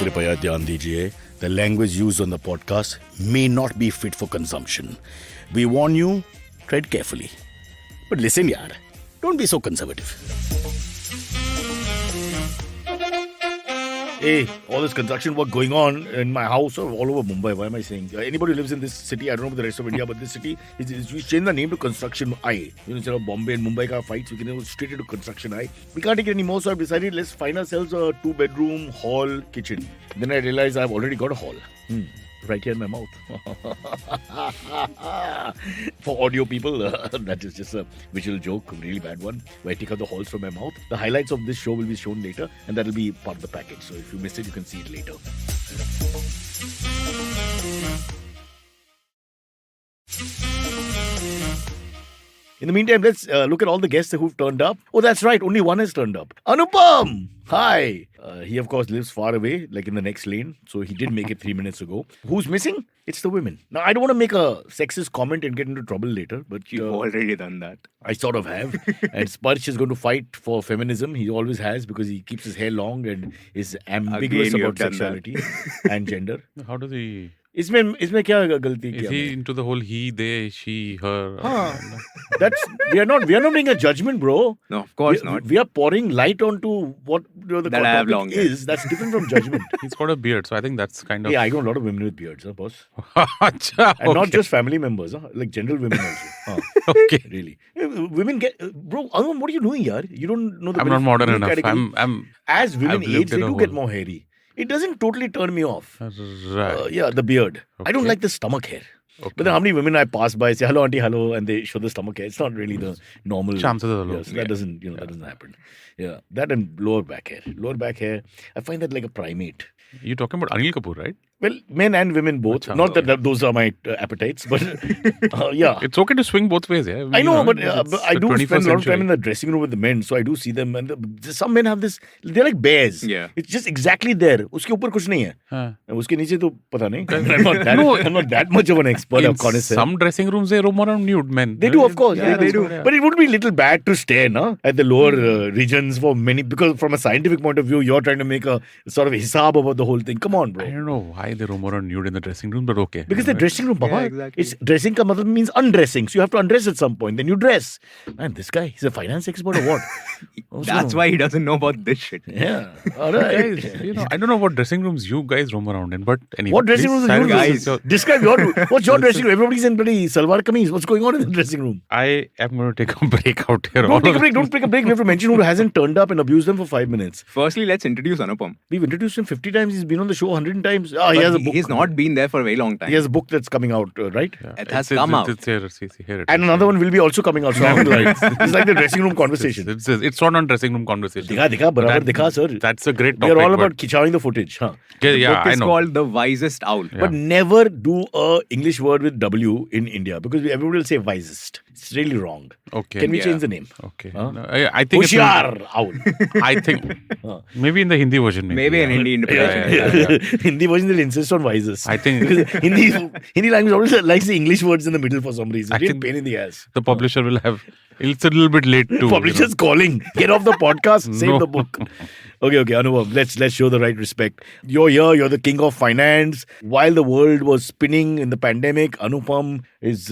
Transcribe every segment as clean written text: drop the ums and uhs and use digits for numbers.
कृपया ध्यान दीजिए, the language used on the podcast may not be fit for consumption. We warn you, tread carefully. But listen, yaar, don't be so conservative. Hey, all this construction work going on in my house or all over Mumbai. Why am I saying? Anybody who lives in this city, I don't know about the rest of India, but this city, we change the name to Construction I. Instead of Bombay and Mumbai ka fights, we can go straight into Construction I. We can't take it anymore, so I've decided let's find ourselves a 2-bedroom hall kitchen. Then I realized I've already got a hall. Right here in my mouth. For audio people, that is just a visual joke, a really bad one, where I take out the holes from my mouth. The highlights of this show will be shown later, and that will be part of the package. So if you missed it, you can see it later. In the meantime, let's look at all the guests who've turned up. Oh, that's right. Only one has turned up. Anupam! Hi. He, of course, lives far away, like in the next lane. So he did make it 3 minutes ago. Who's missing? It's the women. Now, I don't want to make a sexist comment and get into trouble later, but... You've already done that. I sort of have. And Sparsh is going to fight for feminism. He always has, because he keeps his hair long and is ambiguous about sexuality and gender. How does he... इसमें क्या गलती किया? Is he into the whole he, they, she, her? That's we are not doing a judgment, bro. No, of course not. We are pouring light onto what the That I have long hair. is. That's different from judgment. He's got a beard, so I think that's kind of... Yeah, I know a lot of women with beards, boss. Achha, And not okay. just family members, like general women also. Okay. Really. Women get... Bro, Anupam, what are you doing, yaar? You don't know the... I'm not modern milk enough. category. As women I've age, lived they in a do get whole- more hairy. It doesn't totally turn me off. Right. Yeah, the beard. I don't Okay. like the stomach hair. Okay. But then how many women I pass by, say, hello, auntie, hello, and they show the stomach hair. It's not really the normal... Chances are low. Yes, that doesn't, that doesn't happen. Yeah, that and lower back hair. Lower back hair, I find that like a primate. You're talking about Anil Kapoor, right? Well, men and women both. Achha, Not that those are my appetites, but yeah. It's okay to swing both ways, yeah? I know, but it's I the do 21st spend a lot of time century. in the dressing room with the men, so I do see them. And some men have this, they're like bears. Yeah. It's just exactly there. Uske upar kuch nahi hai. हाँ. Uske niche to pata nahi. I'm not that much of an expert, In of course. some dressing rooms, they roam around nude men. They do, of course. Yeah, they do. But it would be a little bad to stare at the lower regions for many, because from a scientific point of view, you're trying to make a sort of hisab about the whole thing. Come on, bro. I don't know why they roam around nude in the dressing room, but okay. Because the dressing room, Baba, exactly. it's dressing ka matlab means undressing. So you have to undress at some point. Then you dress. Man, this guy, he's a finance expert or what? That's why he doesn't know about this shit. Yeah. All right. Guys, I don't know what dressing rooms you guys roam around in, but anyway. What dressing rooms are you Guys. guys? Describe what's your dressing room? Everybody's in bloody salwar kameez. What's going on in the dressing room? I am going to take a break out here. Don't take a break. Don't take a break. We have to mention who hasn't turned up and abused them for 5 minutes. Firstly, let's introduce Anupam. We've introduced him 50 times. He's been on the show 100 times. He has a book. He's not been there for a very long time. He has a book that's coming out, right? It has come out. It's here, see, here it And is. another one will be also coming out. So I haven't lied. It's like the dressing room conversation. It's not on dressing room conversation. Dikha, barabar dikha, sir. That's a great We topic. are all but- about kichawing the footage. Huh? Yeah, Book I is know. called The Wisest Owl. Yeah. But never do a English word with W in India, because everybody will say wisest. It's really wrong. Okay. Can we Yeah. change the name? Okay. Huh? No, I think it's Hoshiar owl. I think maybe in the Hindi version. Maybe an yeah. Indian Yeah, interpretation. yeah. Hindi version will insist on wisest. I think Because Hindi language always likes the English words in the middle for some reason. I Real think pain in the ass. the publisher will have. It's a little bit late too. Publishers calling. Get off the podcast. Save No. the book. Okay, Anupam. Let's show the right respect. You're here. You're the king of finance. While the world was spinning in the pandemic, Anupam, his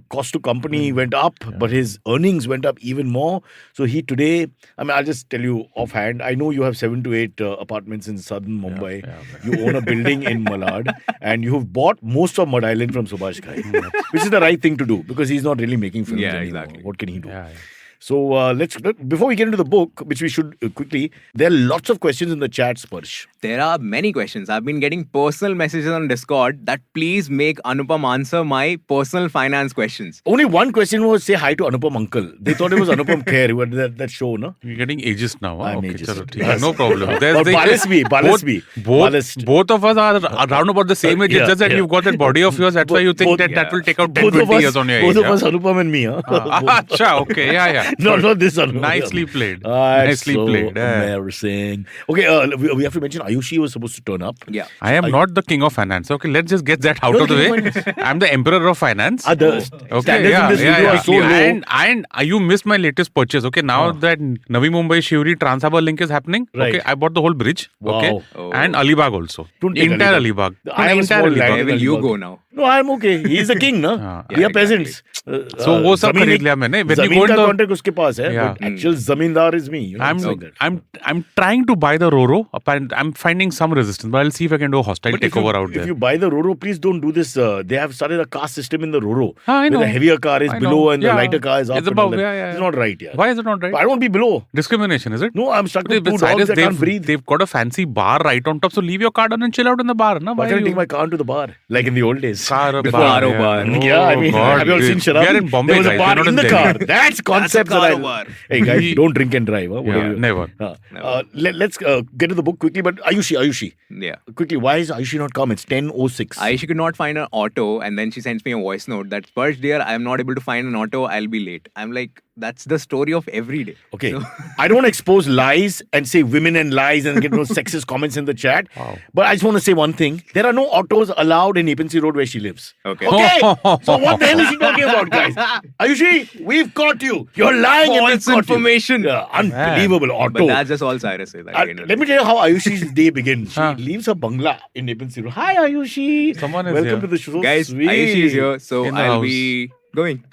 cost to company went up, but his earnings went up even more. So he today, I'll just tell you offhand. I know you have 7 to 8 apartments in southern Mumbai. You own a building in Malad, and you've bought most of Mud Island from Subhash Ghai, which is the right thing to do, because he's not really making films Yeah, anymore. exactly. What can he do? Yeah. So before we get into the book, which we should quickly, there are lots of questions in the chat, Sparsh. There are many questions. I've been getting personal messages on Discord that please make Anupam answer my personal finance questions. Only one question was, say hi to Anupam uncle. They thought it was Anupam Kher who had that show, no? You're getting ageist now. Huh? I'm Okay, ageist. chalo, theek Yes. hai, no problem. Or Balasbi. Both of us are around about the same age. Yeah, It's just that yeah. you've got that body of yours. That's why you think that will take out 10, Both 20 of us, years on your age. both of huh? us, Anupam and me. Huh? Acha, okay, yeah. No, not this one. Nicely played. Nicely played. Embarrassing. Okay, we have to mention Ayushi was supposed to turn up. Yeah. I am not the king of finance. Okay, let's just get that out You're of the the way. king of I'm the emperor of finance. The standards in this video are so low. And you missed my latest purchase. Okay, now that Navi Mumbai Shivri Trans Harbour link is happening. Right. Okay, I bought the whole bridge. Wow. Okay, Oh. and Alibag also. Don't take Entire Alibag. Alibag. I have a small land. Where will you Alibag. go now? No, I'm okay. He's the king, no? We are peasants. So वो सब खरीद लिया मैंने. When you जमीन go का into contract उसके पास है. Yeah. But actual zamindar is me. You know, it's like that. I'm trying to buy the Roro. I'm finding some resistance, but I'll see if I can do a hostile But takeover out if there. you buy the Roro, please don't do this. They have started a caste system in the Roro. I know. Where the heavier car is I below know. and the lighter car is up. It's and all above. that. Yeah. It's not right, yeah. Why is it not right? I don't want to be below. Discrimination, is it? No, I'm stuck with But two Cyrus, dogs that can't breathe. they've got a fancy bar right on top, so leave your car down and chill out in the bar. No? Why can't I take my car into the bar? Like in the old days. Car Before- bar, bar. Yeah, I mean, God, have you all seen Sharab? We are in Bombay, There was a guys. bar We're not in the in car. Delhi. That's concepts that I... bar. Hey guys, don't drink and drive. Huh? Yeah, never. Let's get to the book quickly. But Ayushi. Yeah. Quickly, why is Ayushi not come? It's 10:06. Ayushi could not find an auto, and then she sends me a voice note that, Sparsh dear, I am not able to find an auto, I'll be late. I'm like, that's the story of every day. Okay. So- I don't want to expose lies and say women and lies and get no sexist comments in the chat. Wow. But I just want to say one thing. There are no autos allowed in Ipinsi Road where she lives. Okay. Okay. So what the hell is she talking about, guys? Ayushi, we've caught you. You're lying and we've False caught information. you. Yeah, unbelievable auto. But that's just all Cyrus says. Let me tell you how Ayushi's day begins. She Huh. leaves her bungalow in Ipinsi Road. Hi, Ayushi. Someone is Welcome here. to the show. Guys, Sweet. Ayushi is here, so In the I'll house. be going.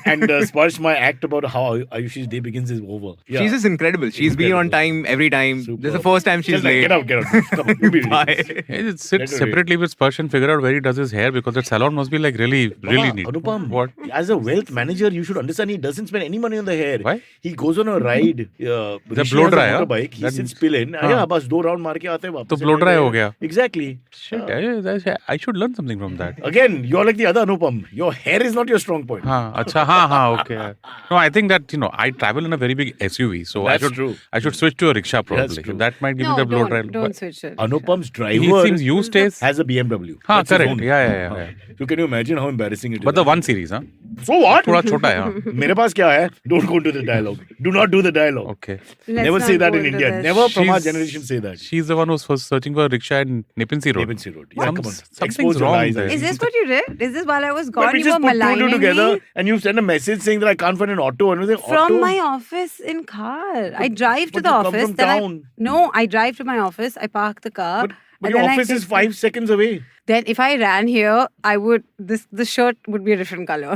And Sparsh, my act about how Ayushi's day begins is over. Yeah. She's just incredible. She's been on time every time. Superb. This is the first time she's Just like, late. get out. Come on, you be ready. Bye. Hey, sit Let her separately with Sparsh and figure out where he does his hair because that salon must be like really Mama, neat. Anupam, What? as a wealth manager, you should understand he doesn't spend any money on the hair. Why? He goes on a ride. The Rishi blow has a dry, huh? motorbike. He That sits means- pill in. हाँ. Yeah, बस 2 round मार के आते हैं वापस. तो blow dry हो गया. Exactly. Shit, I should learn something from that. Again, you're like the other Anupam. Your hair is not your strong point. Okay. No, I think that, I travel in a very big SUV, so That's true. I should switch to a rickshaw probably. true. That might give No, me the blow dry. don't switch it. Anupam's He driver seems used to it. has a BMW. हाँ, That's his correct. own. Yeah. So can you imagine how embarrassing it is? But the 1 series, huh? So what? थोड़ा छोटा है, हाँ. मेरे पास क्या है? Don't go into the dialogue. Do not do the dialogue. Okay. Let's Never not say that go in into India. this. Never from our She's- generation say that. She's the one who's first searching for a rickshaw in Nipinsi Road. Nipinsi Road. Yeah, Some- come on. something's Expose your wrong lies, there. Ayushi. Is this what you did? Is this while I was But gone? we You just were put two and two maligning together me? and you send a message saying that I can't find an auto. And we say, From auto? my office in car. I drive to but the you come office. from Then town. I drive to my office. I park the car. But and your then I office is take- 5 seconds away. Then if I ran here, I would. The shirt would be a different color.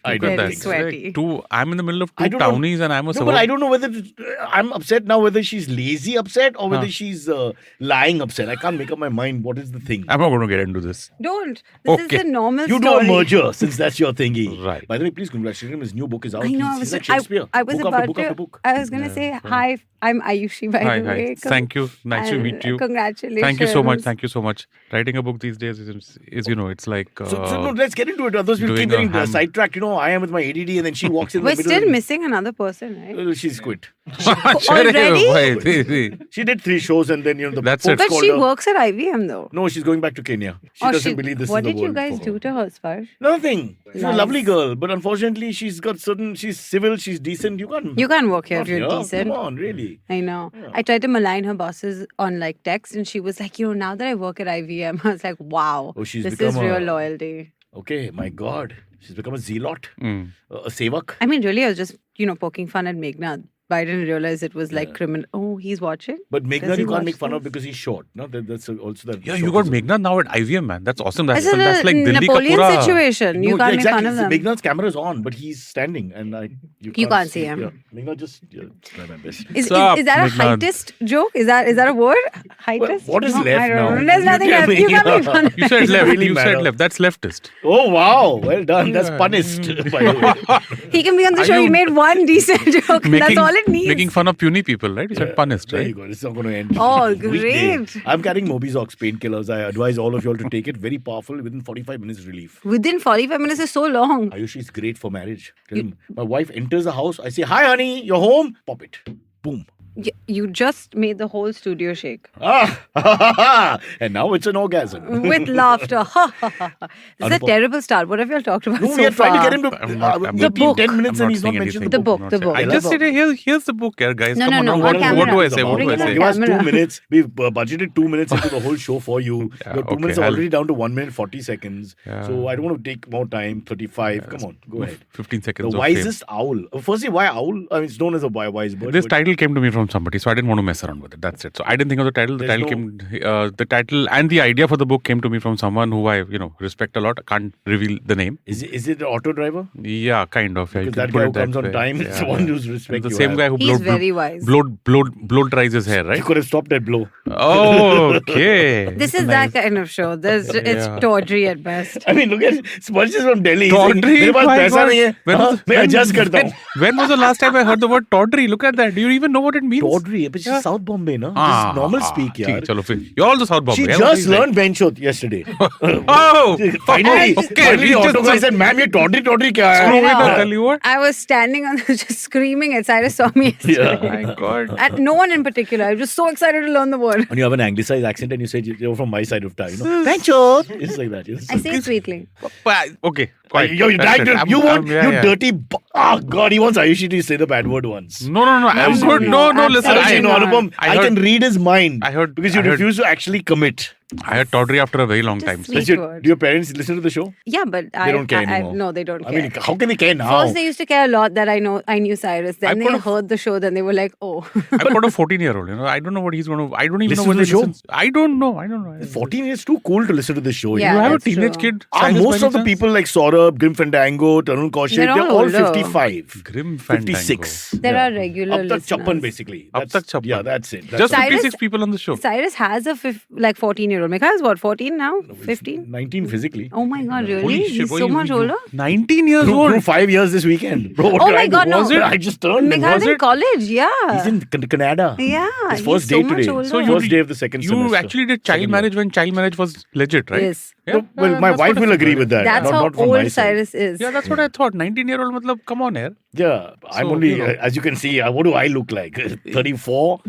I don't Very think so. sweaty. I'm in the middle of I two don't know. townies and I'm a No, but I don't know whether I'm upset now whether she's lazy upset or whether Huh. she's lying upset. I can't make up my mind what is the thing. I'm not going to get into this. Don't. This Okay. is a normal You do story. a merger since that's your thingy. Right. By the way, please congratulate him. His new book is out. I know. He's like I Shakespeare. was book about after book to. after book. I was gonna say hi. I'm Ayushi, by Hi, the way. Thank you. Nice to And meet you. Congratulations. Thank you so much. Thank you so much. Writing a book these days is it's like. So no, let's get into it. Otherwise, we'll doing keep getting a ham- sidetracked. I am with my ADD and then she walks in We're the middle. still and- missing another person, right? She's quit. Already? Wait. She did 3 shows and then, the That's folks it. But called she her. works at IVM though. No, she's going back to Kenya. She Or doesn't believe this What is the did you world guys for do her. to her, Sparsh? Nothing. She's a Nice. lovely girl, but unfortunately, she's civil, she's decent. You can't work here not if you're here. decent. Come on, really. I know. Yeah. I tried to malign her bosses on text, and she was like, now that I work at IVM, I was like, wow, Oh, she's this become is a- real loyalty. Okay, my God. She's become a zealot, Mm. a sevak. I mean, really, I was just, poking fun at Meghna. But I didn't realize it was like criminal. Oh, he's watching? But Does Meghna, he you can't watch make fun of this? because he's short. No, that's also that. Yeah, you got Meghna now at IVM, man. That's awesome. That's It's a like Delhi ka Napoleon pura- situation. You can't make fun of them. Meghna's camera is on, but he's standing, and You can't see him. Yeah. Meghna just try my best. Is Sup, that a Meghna? heightist joke? Is that a word? Heightist? what is No, left I don't now? know. There's You nothing tell left. me. You can't make fun of You said Doesn't left. really You matter. said left. That's leftist. Oh wow, well done. That's punished. By the way. He can be on the Are show. He you made one decent joke. That's all it needs. Making fun of puny people, right? You said punished, There you right? go. It's not going to end. Oh, Weekday. great. I'm carrying Mobizox painkillers. I advise all of you all to take it. Very powerful. Within 45 minutes, relief. Within 45 minutes is so long. Ayushi is great for marriage. Tell him, my wife enters the house. I say, hi, honey, you're home. Pop it. Boom. You just made the whole studio shake. And now it's an orgasm. With laughter. This is a Anupam. terrible start. What have you all talked about No, so we are trying to far? get him to I'm not- I'm 18, not- 10 I'm minutes and he's not saying mentioned anything. The book, Not the saying- book. I just said, here's the book, here, guys. No, Come no, on, no, now, on what camera. do I say? What do Bring I it on say? Give us 2 camera. minutes. We've budgeted 2 minutes into the whole show for you. Yeah, Your 2 minutes okay, are I'll- already down to 1 minute 40 seconds. Yeah. So I don't want to take more time. 35. Come on, go ahead. 15 The seconds of Wisest Owl. Firstly, why owl? I mean, it's known as a wise bird. This but title came to me from somebody, so I didn't want to mess around with it. That's it. So I didn't think of the title. The There's title and the idea for the book came to me from someone who I, respect a lot. I can't reveal the name. Is it an auto driver? Yeah, kind of. Yeah, you Because can that put guy it who comes on way. time is the one who's respect The you same have. guy who He's very wise. blow dries his hair, You right? could have stopped that blow. Oh, okay. This is that kind of show. It's Yeah. tawdry at best. I mean, look at sponges from Delhi. He's saying, Tawdry, मेरे पास my पैसा God. नहीं है. When हाँ, was- मैं when- adjust करता हूँ. When was the last time I heard the word tawdry? Look at that. Do you even know what it means? Tawdry, but she's South Bombay, no? This is normal speak, ठीक, yaar. चलो फिर. You're also South Bombay. She yeah? What just is that? learned benchot yesterday. Oh! Finally, Okay, finally, we auto just- guy said, "Ma'am, ये tawdry क्या है?" Screw it, know. I'll tell you what. I was standing on just screaming at Cyrus saw me yesterday. My God. At no one in particular. I was just so excited to learn the word. When you have an anglicized accent and you say you're from my side of town, benchot. It's like that. I say it sweetly. Okay. Quiet. You That's dragged it. it. You want yeah, you yeah. dirty. Oh God, he wants Ayushi to say the bad word once. No. I'm Ayushi, good. No. Listen. Ayushi, no, not. Anupam, I I can heard- read his mind. I heard- because you I heard- refuse to actually commit. I heard tawdry after a very long Just time. sweet. Do your parents listen to the show? Yeah, but They don't care I anymore. no, they don't care. I mean, how can they care now? First, they used to care a lot that I knew Cyrus. Then I've they got a- heard the show. Then they were like, "Oh, I've got a 14-year-old. I don't know what he's going to. I don't even Listen know when to the he show? listens. I don't know. 14 is too cool to listen to this show. Yeah. You have a that's teenage true. kid. Are Cyrus, by most any of the chance? people like Saurabh, Grim Fandango, Tarun Kaushik, They're they're all all older. 55. Grim Fandango. 56. there are regular Up tak listeners." chappan, basically. Ab tak chappan. Yeah, that's it. That's Just it. Cyrus- 56 people on the show. Cyrus has a 14-year-old. Mikhail is what, 14 now? 15? 19 physically. Oh my God, really? Holy shit, He's boy, so much older. 19 years Grew old. 5 years this weekend. Bro, what Oh can my I do? God, no. Was it? I just turned. Mikhail's in it? college, yeah. He's in Canada. Yeah, His he's first so day much today. older. So First day of the second You semester. actually did child Second marriage when child marriage was legit, right? Yes. Yeah? Well, my That's wife what I will agree thought. with that. That's not, how not from my old side. Cyrus is. Yeah, that's what I thought. 19-year-old, matlab, come on, yaar. Yeah, I'm So, only, you know. as you can see, what do I look like? 34?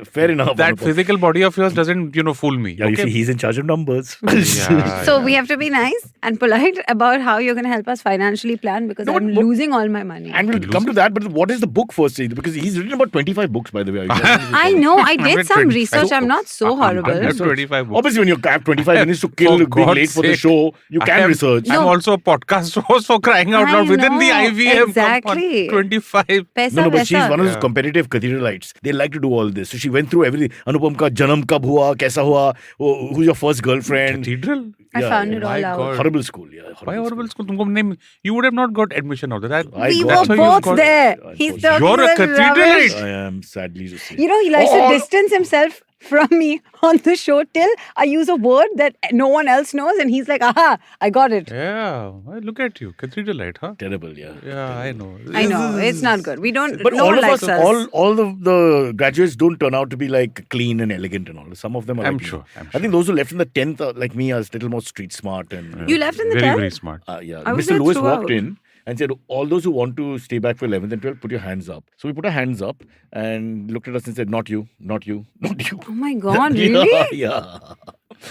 Fair enough. That Anupam. physical body of yours doesn't, fool me. Yeah, you okay? see, he's in charge of numbers. Yeah, So yeah. we have to be nice and polite about how you're going to help us financially plan because No, I'm but- losing all my money. And we'll come to that, but what is the book first? Because he's written about 25 books, by the way. I know. I read did some 25 research. I'm not so I've horrible. read 25 books. Obviously, when you have 25 minutes to kill For being God's late for the sake. show, you I can am- research. I'm also a podcast host for crying out I loud within the know, IVM. exactly. 25. Paisa No, but she's Vaisa. one of those competitive cathedralites. They like to do all this. So she went through everything. Anupam ka janam kab hua, kaisa hua, who's your first girlfriend. Cathedral? I Yeah, found yeah. it all My out. God. Horrible school, yeah. Why horrible school? Tumko name, you would have not got admission out of that. I We got- were That's how you both got- there. Unfortunately. He's talking You're a this cathedralite. rubbish. I am sadly to say. You know, he likes Oh, to distance himself from me on the show till I use a word that no one else knows, and he's like, "Aha, I got it." Yeah. Well, look at you. Cathedralite, huh? Terrible, yeah. Yeah, I know. I know it's not good. We don't. But no all one of likes us, us. all the graduates don't turn out to be like clean and elegant and all. Some of them are. I'm like, sure. I think those who left in the 10th, like me, are a little more street smart and. You left in the Very, 10th? very smart. Yeah, I was Mr. there Lewis throughout. walked in and said, all those who want to stay back for 11th and 12th, put your hands up. So we put our hands up and looked at us and said, not you, not you, not you. Oh my God, really? Yeah.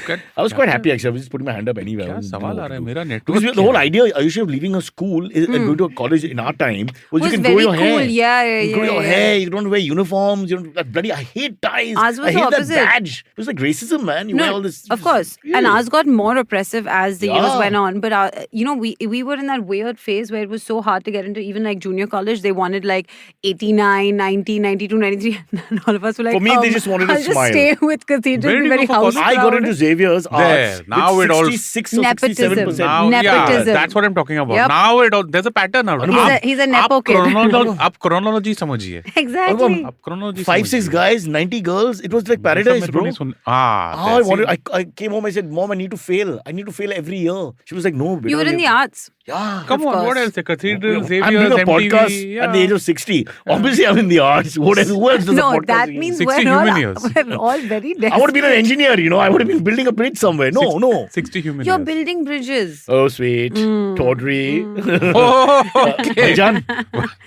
Good. I was quite happy actually. I was just putting my hand up anyway. I क्या didn't know सवाल what uh to रहा है do. मेरा network Because the क्या whole है? idea, Ayushi, of leaving a school and going to a college in our time was Was you can very grow your cool. hair. Yeah, You grow yeah, your yeah. hair. You don't wear uniforms. You don't. That bloody. I hate ties. Ours was I the hate that opposite. badge. It was like racism, man. You wear all this. Of course. Yeah. And ours got more oppressive as the years Yeah. went on. But, we were in that weird phase where it was so hard to get into even like junior college. They wanted like 89, 90, 92, 93. And all of us were like, For me, they just wanted to I'll smile. just stay with Cathedral. Where Be did you very go for college? house I got proud. into Xavier's There. arts. Now with it all- 66 or Nepotism. 67%. Now, yeah, Nepotism. that's what I'm talking about. Yep. Now it all, there's a pattern now. He's a nepo kid. आप chronology समझिए. Exactly. आप chronology 5-6 समझिए. guys, 90 girls. It was like ये सब paradise, मेरे को bro. नहीं सुन- Ah, I that's wanted. it. I came home. I said, "Mom, I need to fail. I need to fail every year." She was like, "No, beta, You were in the arts. Yeah. Come on, course. what else? The Cathedral, I'm Xavier's, doing a MTV. podcast Yeah. at the age of 60. Obviously, I'm in the arts. Who else does a No, podcast? that means 60 we're all, human years. we're all very I would have been an engineer, I would have been building a bridge somewhere. No. 60 human You're years. building bridges. Oh, sweet. Tawdry. Oh, okay. Bhaijan,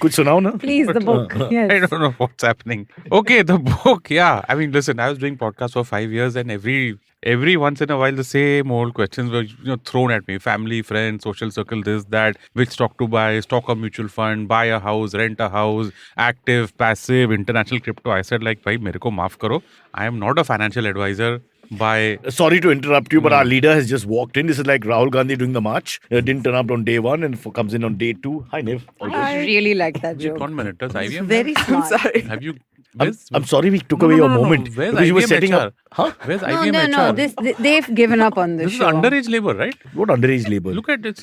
kuch sunao na? Please, the book. I Yes. don't know what's happening. Okay, the book. Yeah. I mean, listen, I was doing podcasts for 5 years and every once in a while the same old questions were thrown at me. Family, friends, social circle, this, that, which stock to buy, stock or mutual fund, buy a house, rent a house, active, passive, international crypto. I said like, bhai, mere ko maaf karo. I am not a financial advisor by... Sorry to interrupt you, but our leader has just walked in. This is like Rahul Gandhi doing the march. Didn't turn up on day 1 and comes in on day 2. Hi, Niv. All good? I really like that Wait, joke. 1 minute. Does IVM Very smart. Sorry. have you... I'm sorry we took away your moment. Where's because you were IVM setting HR? up. Huh? Where's No, IVM no. HR? They've given up on this This is show. underage labor, right? What underage labor? Look at it.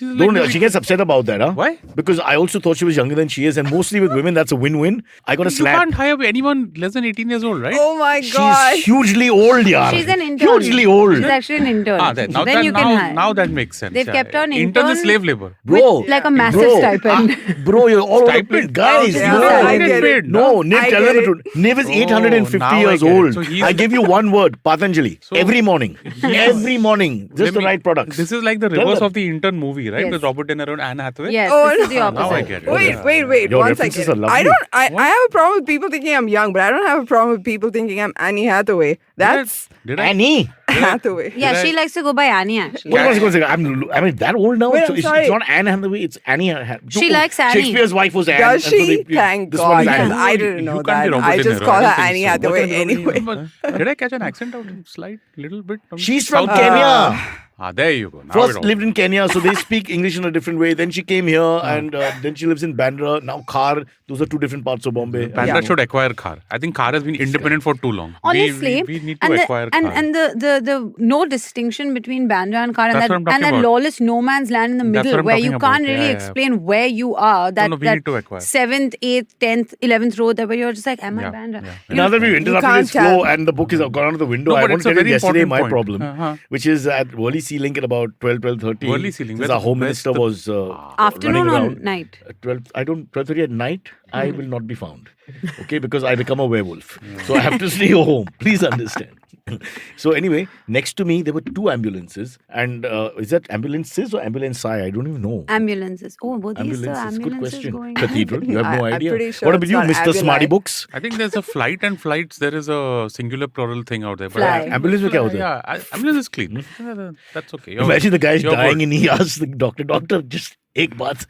She gets upset about that, huh? Why? Because I also thought she was younger than she is, and mostly with women, that's a win-win. I got a You slap. can't hire anyone less than 18 years old, right? Oh my god. She's hugely old, yaar. She's an intern. Hugely old. She's actually an intern. Now, You can hire. now that makes sense. They've kept her an Intern is intern. slave labor. Bro. With like a massive stipend. Bro, you're all over the place. Stipend. Guys, Yeah, no. I get it. No, Niv, I tell get them the it. truth. Niv is Oh, 850 now I years get it. old. So he's- I give you one word, Patanjali. So- Every morning. Every morning. Just the right products. This is like the Tell reverse them. of the intern movie, right? Yes. With Robert De Niro and Anne Hathaway. Yes, Oh, this is the no. opposite. Now I get it. Wait, Your one references second. are lovely. I have a problem with people thinking I'm young, but I don't have a problem with people thinking I'm Annie Hathaway. That's Did I? Annie. Hathaway. Yeah, Did she I- likes to go by Annie actually. One second. I'm that old now. Wait, So I'm it's sorry. not Anne Hathaway, it's Annie. She likes Annie. Shakespeare's wife was Anne. Does and so she? they- Thank this God. one is because Anne. I didn't You know can't be that. Robert I De just Niro. call I her don't think Annie so. Hathaway What kind of anyway. But did I catch an accent out slight little bit? She's from South- Kenya. There you go. Now it First all- lived in Kenya, so they speak English in a different way. Then she came here, and then she lives in Bandra. Now Khar. Those are two different parts of Bombay. Bandra should acquire Khar. I think Khar has been independent for too long. Honestly, we need to and acquire Khar. and the no distinction between Bandra and Khar, That's what I'm and talking that about. lawless no man's land in the That's middle what I'm where talking you about. can't really Yeah, yeah. explain where you are. That we need to acquire. 7th, 8th, 10th, 11th road, that where you're just like, am I Yeah, Bandra? yeah. You Now know, that we've interrupted can't his flow tell. and the book is gone out of the window, No, I but want it's to a tell you very yesterday important my point. problem, Uh-huh. which is at Worli Sea Link at about 12:30. Worli Sea Link, Since where's our the- Home where's Minister the- was afternoon running or around. night? 12:30 at night, I will not be found. Okay, because I become a werewolf. So I have to stay home. Please understand. So anyway, next to me there were two ambulances, and is that ambulances or ambulance? I don't even know. Ambulances. Oh, were these the Ambulances. Good ambulances question. going? Cathedral. You have no I'm idea. pretty sure What about it's you, not Mr. Smarty ambulance. Books? I think there's a flight and flights. There is a singular plural thing out there. But Fly. Ambulance में क्या होता है? Yeah, ambulance is clean. That's okay. Imagine the guy's you're dying good. and he asks the doctor, just एक बात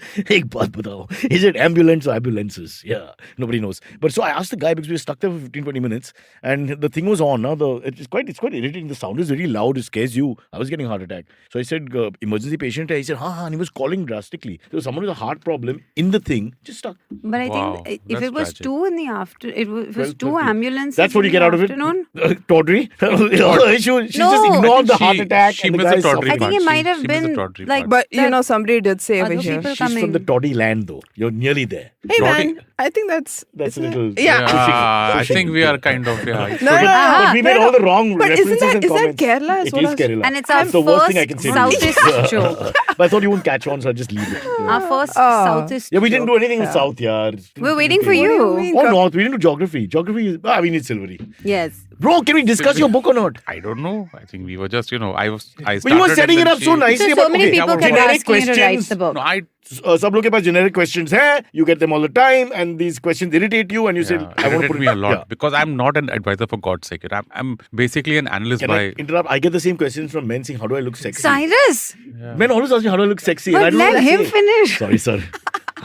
बताओ. Is it ambulance or ambulances? Yeah, nobody knows. But so I asked the guy because we were stuck there for 15-20 minutes and the thing was on. Now it's quite irritating. The sound is really loud. It scares you. I was getting a heart attack. So I said, emergency patient. He said, हाँ, and he was calling drastically. There was someone with a heart problem in the thing, just stuck. But I Wow, think if that's it was tragic. 2 in the after, it was 2 12:30. ambulances. That's what you in get the out of it? afternoon. Tawdry? she No. just ignored the She- heart attack. she and the missed the guy's tawdry I think part. it might She have missed the been tawdry like, part. But you that know, somebody did say over other here. people She's from coming. the toddy land though. You're nearly there. Hey Tawdry- man, I think that's a isn't it? little... Yeah. I pushing. think we are kind of No, But, no, but we made all the wrong But isn't references that- and is that comments. Kerala is It what is I was- Kerala. And it's our That's the worst thing I first can say. Southist joke. But I thought you wouldn't catch on, so I'll just leave it. Our first Oh. Southist Yeah, we didn't do joke. anything in South, yeah. We're waiting for What do you you. mean? Or North. We didn't do geography. Geography is... I mean, it's silvery. Yes. Bro, can we discuss your book or not? I don't know. I think we were just, I started. But you were setting and it then up so she- nicely. So about, many okay, people kept generic asking you to write questions. the book. No, I सब लोग के पास generic questions हैं. You get them all the time, and these questions irritate you, and you say, "I want to irritate put me it." a lot Yeah. because I'm not an advisor for God's sake. I'm basically an analyst Can by. I interrupt? I get the same questions from men saying, "How do I look sexy?" Cyrus, Men always ask me, "How do I look sexy?" And I but don't know let what to him say. finish. Sorry, sir.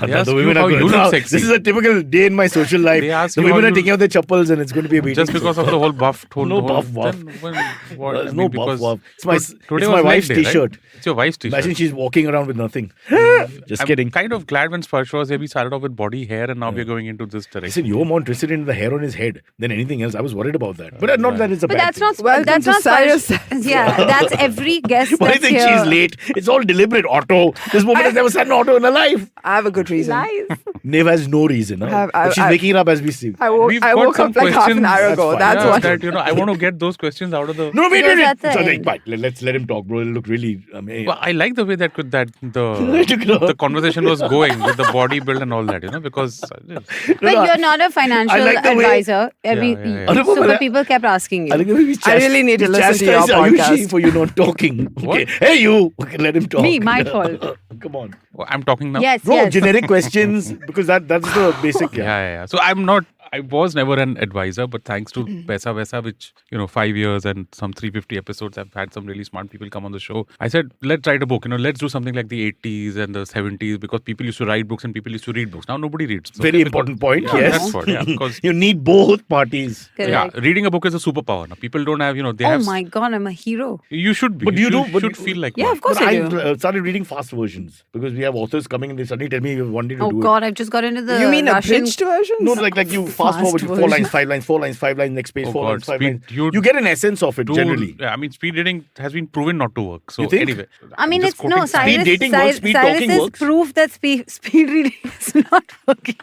They ask The you women how are you good. look Now, sexy. This is a typical day in my social life. They ask The you how women are you- taking out their chappals and it's going to be a meeting. Just because of the whole buff. No buff waff. There's no buff waff. It's my wife's t-shirt. Right? It's your wife's t-shirt. Imagine she's walking around with nothing. Just I'm kidding. kind of glad when Sparsh was here, we started off with body hair and now we're going into this I direction. said you're more interested in the hair on his head than anything else. I was worried about that. But not that it's a But bad that's thing. not. Welcome that's to not. Cyrus. Yeah, that's every guest Why do you that's think here. she's late? It's all deliberate. Auto. This woman has never sat in an auto in her life. I have a good without reason. Lies. Niv has no reason. Huh? But she's making it up as we see. I woke up like half an hour ago. That's fine. what. That, I want to get those questions out of the... No, wait. That's the So, end. fine. Let's let him talk, bro. It'll look really... Well, I like the way that the conversation was going with the body build and all that, because... But you're not a financial like the way- advisor. Yeah. So but people kept asking you. I think maybe I really need to listen to your podcast. for you not talking. What? Okay. Hey, you. Okay, let him talk. Me, my fault. Come on. I'm talking now? Yes, Bro, yes. generic questions, because that's the basic. Yeah. So I was never an advisor, but thanks to Paisa Vaisa, which, 5 years and some 350 episodes, I've had some really smart people come on the show. I said, let's write a book, let's do something like the 80s and the 70s, because people used to write books and people used to read books. Now nobody reads. So Very important point, Yeah, yes. that's what, because You need both parties. Correct. reading a book is a superpower. Now people don't have, they Oh have... my God, I'm a hero. You should be. But you do, but should feel like Yeah, one. of course But I I do. started reading fast versions, because we have authors coming and they suddenly tell me one day to Oh do God, I've just got into the You mean Russian... abridged versions? it. No, like you fast forward, Fast 4 version. lines, 5 lines, 4 lines, 5 lines, next page, Oh 4 God, lines, 5 speed- lines. you- You get an essence of it, generally. Yeah, speed reading has been proven not to work. So You think? anyway, I mean, I'm just it's no, quoting Cyrus, dating works, speed Cyrus talking is works. proof that speed reading is not working.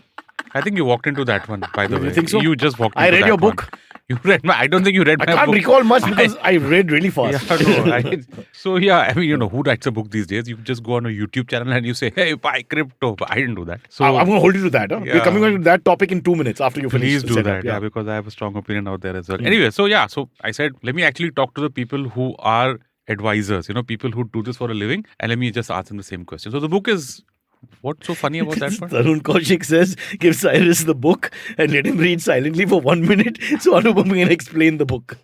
I think you walked into that one, by the way. You think so? You just walked into I read that your one. book. You read I don't think you read I my can't book. recall much because I read really fast. So I mean, who writes a book these days? You just go on a YouTube channel and you say, hey, buy crypto. But I didn't do that. So I'm going to hold you to that. Huh? We're Yeah. coming on to that topic in 2 minutes after you finish please the do setup. that. Yeah, because I have a strong opinion out there as well. Anyway, so I said, let me actually talk to the people who are advisors, people who do this for a living, and let me just ask them the same question. So the book is... What's so funny about that one? Tarun Kaushik says, give Cyrus the book and let him read silently for 1 minute so Anupam can explain the book.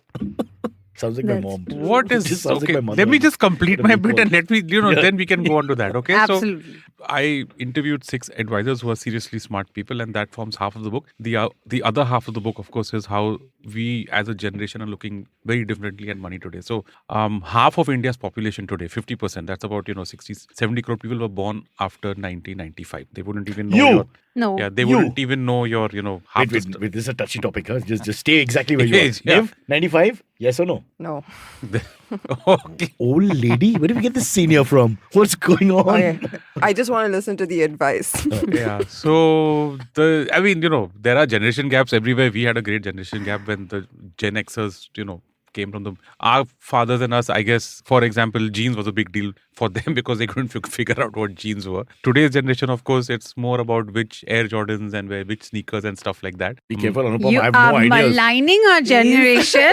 Sounds like my That's mom. What is Just sounds like okay? my mother. Let me just complete What a my big bit and one. let me, then we can go on to that. Okay, Absolutely. So I interviewed 6 advisors who are seriously smart people, and that forms half of the book. The other half of the book, of course, is how we as a generation are looking very differently at money today. So half of India's population today, 50%, that's about 70 crore people were born after 1995. They wouldn't even know. You! No. Yeah, they You. wouldn't even know your half the Wait, this is a touchy topic. Huh? Just stay exactly where you are. Age, yeah. Niv, 95? Yes or no? No. Okay. Old lady? Where did we get this senior from? What's going on? Okay. I just want to listen to the advice. Yeah. So there are generation gaps everywhere. We had a great generation gap when the Gen Xers, came from our fathers and us. I guess, for example, jeans was a big deal for them because they couldn't figure out what jeans were. Today's generation, of course, it's more about which Air Jordans and which sneakers and stuff like that. Be careful, Anupam. You I have are no ideas. maligning our generation.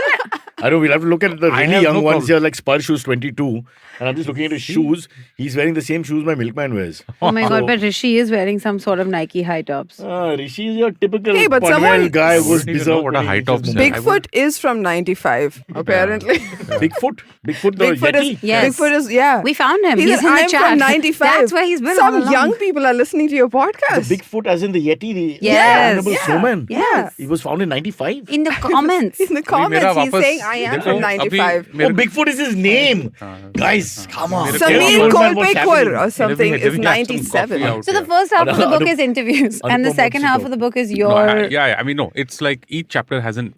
I know we'll have to look at the I really have young no ones problem. here, like Spurs Shoes 22. And I'm just looking at his shoes. He's wearing the same shoes my milkman wears. Oh my God, but Rishi is wearing some sort of Nike high tops. Rishi is your typical Hey, but Panvel someone- guy I who's wouldn't even know deserved what a high tops is. Bigfoot is from 95, apparently. Bigfoot? Bigfoot the Bigfoot Yeti? is, Yes. Bigfoot is, yeah. We found him. He's He's in the I'm chat. from 95. That's where he's been Some all along. young people are listening to your podcast. The Bigfoot as in the Yeti, the Yes. animal Yeah. snowman. Yes. He was found in 95. In the comments. In the comments, मेरा he's वापस saying, I am देखो, from अभी 95. Oh, Bigfoot is his name. Guys, come on. मेरे Samir What's Kolbekwar or something Let me is get some 97. coffee out So the here. first half of the book Anup- is interviews, and the Anupam second wants half to of the book is No, your. I mean, no. It's like each chapter has an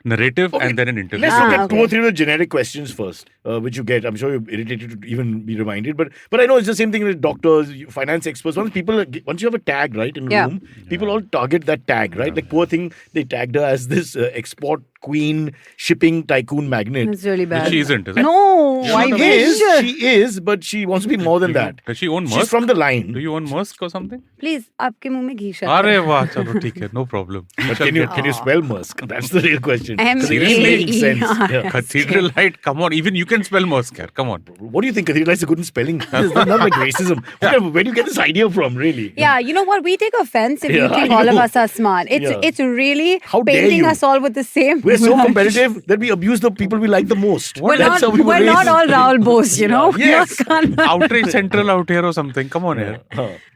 narrative Okay, and then an interview. Let's look at okay. 2 or 3 of the generic questions first, which you get. I'm sure you're irritated to even be reminded, but I know it's the same thing with doctors, finance experts. Once you have a tag right in a Yeah. room, people all target that tag, right? Like poor thing, they tagged her as this export queen, shipping tycoon magnate. It's really bad. She isn't, is it? No, She's I not a wish. She is, but she wants to be more than that. Does she own Musk? She's from the line. Do you own Musk or something? Please, आपके मुंह में घी शक्कर. अरे वाह चलो ठीक है, no problem. But can you spell Musk? That's the real question. M- 'Cause it is making sense. A- Yeah. Cathedral Light, come on. Even you can spell Musk here. Come on. What do you think? Cathedral is a good in spelling? It's not like racism. Where do you get this idea from, really? Yeah, you know what? We take offense if you Yeah, think I all of know. us are smart. It's really How dare painting you? us all with the same. We're so brush. competitive that we abuse the people we like the most. We're That's how not. we were We're not raised. all Raul Bose, you know. Yes. We're not- Outrage Central out here or something. Come on here.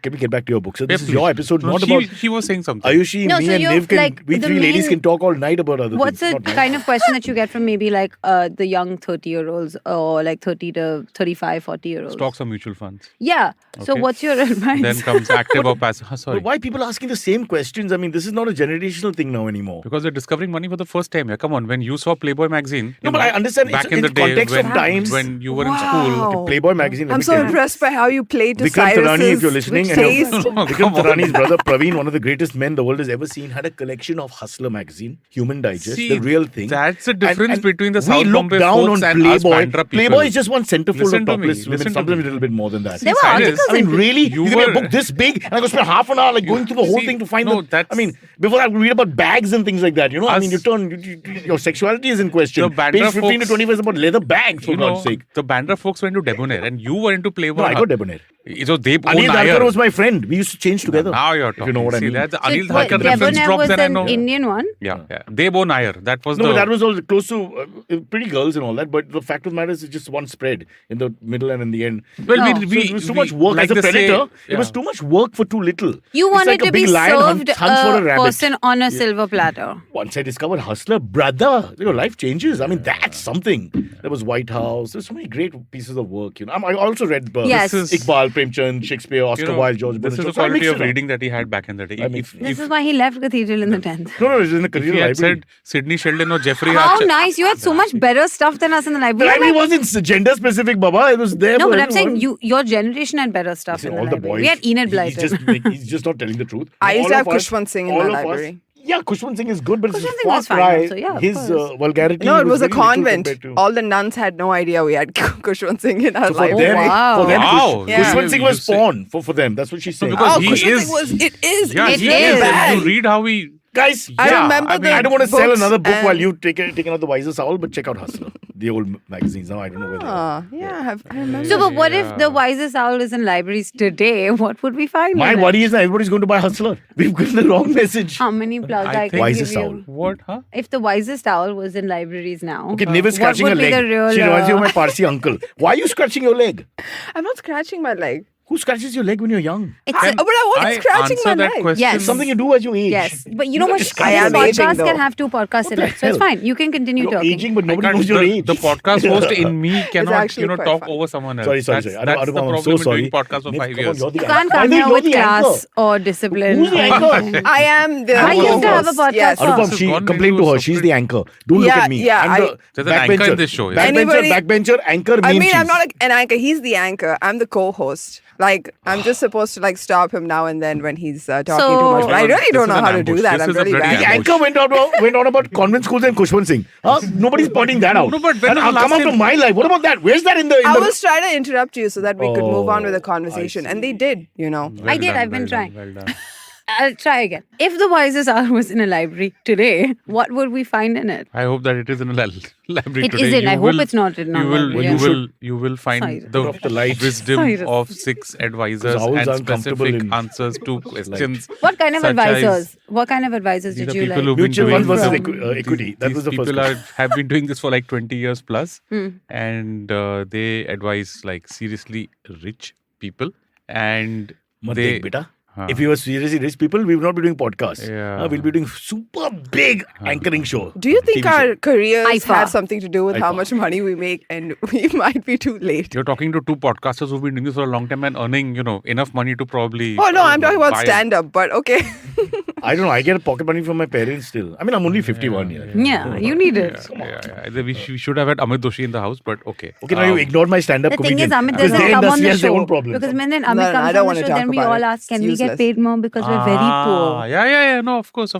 Can we get back to your book? So this Yeah, is your please. episode, No, not she, about She was saying something. Ayushi, No, me so and you're Niv can, like we the 3 ladies main- can talk all night about other What's things. the Not mine. kind of question that you get from maybe like the young 30-year-olds or like 30 to 35, 40-year-olds? Stocks or mutual funds. Yeah. So Okay. what's your advice? Then comes active or passive. Sorry. But why people asking the same questions? I mean, this is not a generational thing now anymore. Because they're discovering money for the first time. time. Yeah, come on. When you saw Playboy magazine, No, but I understand back it's in the in day context of when, times. when you were in Wow. school. Playboy magazine. let I'm me so tell you. impressed by how you played to Vikram Cyrus's Tarani, if you're listening, and taste. Vikram Come on. Tarani's brother Praveen, one of the greatest men the world has ever seen, had a collection of Hustler magazine, Human Digest, See, the real thing. that's the difference between the we South look Bombay down folks on and us Playboy. Bandra people. Playboy is just one centerfold Listen of to me, topless women. listen to Sometimes me. a little bit more than that. There were Cyrus, articles I mean, in really? You You give me a were- book this big, and I go spend half an hour going through the whole See, thing to find no, the. that's- I mean, before that, we read about bags and things like that. You know, I mean, your sexuality is in question. The Bandra Page 15 to folks- 25 is about leather bags, for You know, God's sake. the Bandra folks were into debonair and you were into Playboy. No, I got debonair. So they own Anil Nair. Thakur was my friend. We used to change together. Now you're talking. If you know what I See, mean. that's the So Anil what, Thakur reference Debonair drops was that I an know. Indian one. Yeah. Debo Nair. That was No, the. but that was all close to pretty girls and all that. But the fact of the matter is, it's just one spread in the middle and in the end. Well, No. So it was too much work. like As a they say- predator, it was yeah. too much work for too little. You It's wanted like a to big be lion served hunts for a rabbit. person on a silver platter. Once I discovered Hustler, brother, your life changes. I mean, that's something. There was White House. There's so many great pieces of work. You know, I also read Yes. This is- Iqbal, Premchand, Shakespeare, Oscar You know, Wilde, George this is Bernard the Shaw. So I quality mixed of it up. reading that he had back in the day. I mean, This is why he left Cathedral in the 10th. No, it's in the if career he had library. said Sydney Sheldon or Jeffrey How Archer. nice. You had so much better stuff than us in the The library. library wasn't gender specific, Baba. It was there. No, for but I'm saying everyone. your generation had better stuff Listen, in the all the library. boys. We had Enid He's Blyton. he's just not telling the truth. I used to All have of us- Kushwant Singh in all my of us- library. Yeah, Kushwant Singh is good, but it's Kushwant a Singh was far fine cry. also, yeah, of His course. vulgarity. No, it was a very little convent. compared to- All the nuns had no idea we had Kushwant Singh in our So for library. them, wow. for them, Wow. Yeah. Kushwant Singh You was say- porn for them. That's what she's saying. because Oh, he Kushwant is- Singh was. It is. Yeah, It's he really is. bad. You read how he. Guys, I yeah, remember the I don't want to sell books another book and- while you taking out the Wisest Owl, but check out Hustler, the old magazines. Now I don't know where they are. Yeah, I remember. So, but what if the Wisest Owl is in libraries today? What would we find? My in it? worry is that everybody's going to buy Hustler. We've given the wrong message. How many plugs I, I can think- Wisest give Owl. you? What? Huh? If the Wisest Owl was in libraries now, Okay, Niv is what scratching would her be leg. the real? She reminds you of my Parsi uncle. Why are you scratching your leg? I'm not scratching my leg. Who scratches your leg when you're young? It's But I wasn't scratching answer my that leg. question? Yes. It's something you do as you age. yes, but you know don't what? just This scratch I am your leg. aging, podcast though. can have two podcasts in the it, so it's hell? fine. You can continue You're talking. aging, but I nobody can't- knows your age. the podcast host in me cannot, actually quite talk fun. over someone else. Sorry. That's Anupam, the I'm problem so in sorry. doing podcasts for Niv, 5 come on, years. you're the You anchor. can't By come the way, here you're with the class anchor. or discipline. Who's the or anchor? anything. I am the. I used to have a host. podcast Yes. for- Anupam, This has she gone complained to into her. She's separate- the anchor. Don't look Yeah, at me. yeah, I'm the There's an anchor in backbencher. this show, yeah. Backbencher, anchor. I main mean, I'm cheese. not an anchor. He's the anchor. I'm the co-host. Like, I'm just supposed to like stop him now and then when he's talking So- too much. But I really This don't is know an how to do ambush. that. This I'm is a really bloody bad. The at it. anchor went on about convent schools and Kushwant Singh. Nobody's pointing that out. No, but when and was I'll the come last out to time- my life. What about that? Where's that in the? I was trying to interrupt you so that we could move on with the Oh, conversation. I And they see. did, you know. Well did, done, I've been well trying. done, well done. I'll try again. If the Wisest Owl was in a library today, what would we find in it? I hope that it is in a library It today. isn't. You I hope will- it's not in You a will, library. you will find Cyrus. the, Off the light. wisdom Cyrus. of 6 advisors Because owls and aren't comfortable specific in answers to questions. What kind of such advisors? as- What kind of advisors These did are you people like? who've been Mutual doing funds versus this- equity. That these was the first people question. have been doing this for like 20 years plus, Hmm. and they advise like seriously rich people, and Mat they. dekh, beta. Huh. If you were seriously rich people, we would not be doing podcasts. Yeah. We'll be doing super big anchoring show. Do you think TV show. our careers IFA. have something to do with how IFA. much money we make and we might be too late? You're talking to two podcasters who've been doing this for a long time and earning, enough money to probably. Oh, no, I'm talking about buy- stand-up, but okay. I don't know. I get pocket money from my parents still. I mean, I'm only 51 here. Yeah, you need it. Yeah. We should have had Amit Doshi in the house, but okay. Okay, now you ignored my stand-up The thing comedian. is, Amit Because doesn't their come on industry the has their own show. problems. Because when then No, Amit no, I comes don't on wanna the show, talk then we about all it. ask, can It's we get useless. paid more because we're very poor? Yeah. No, of course.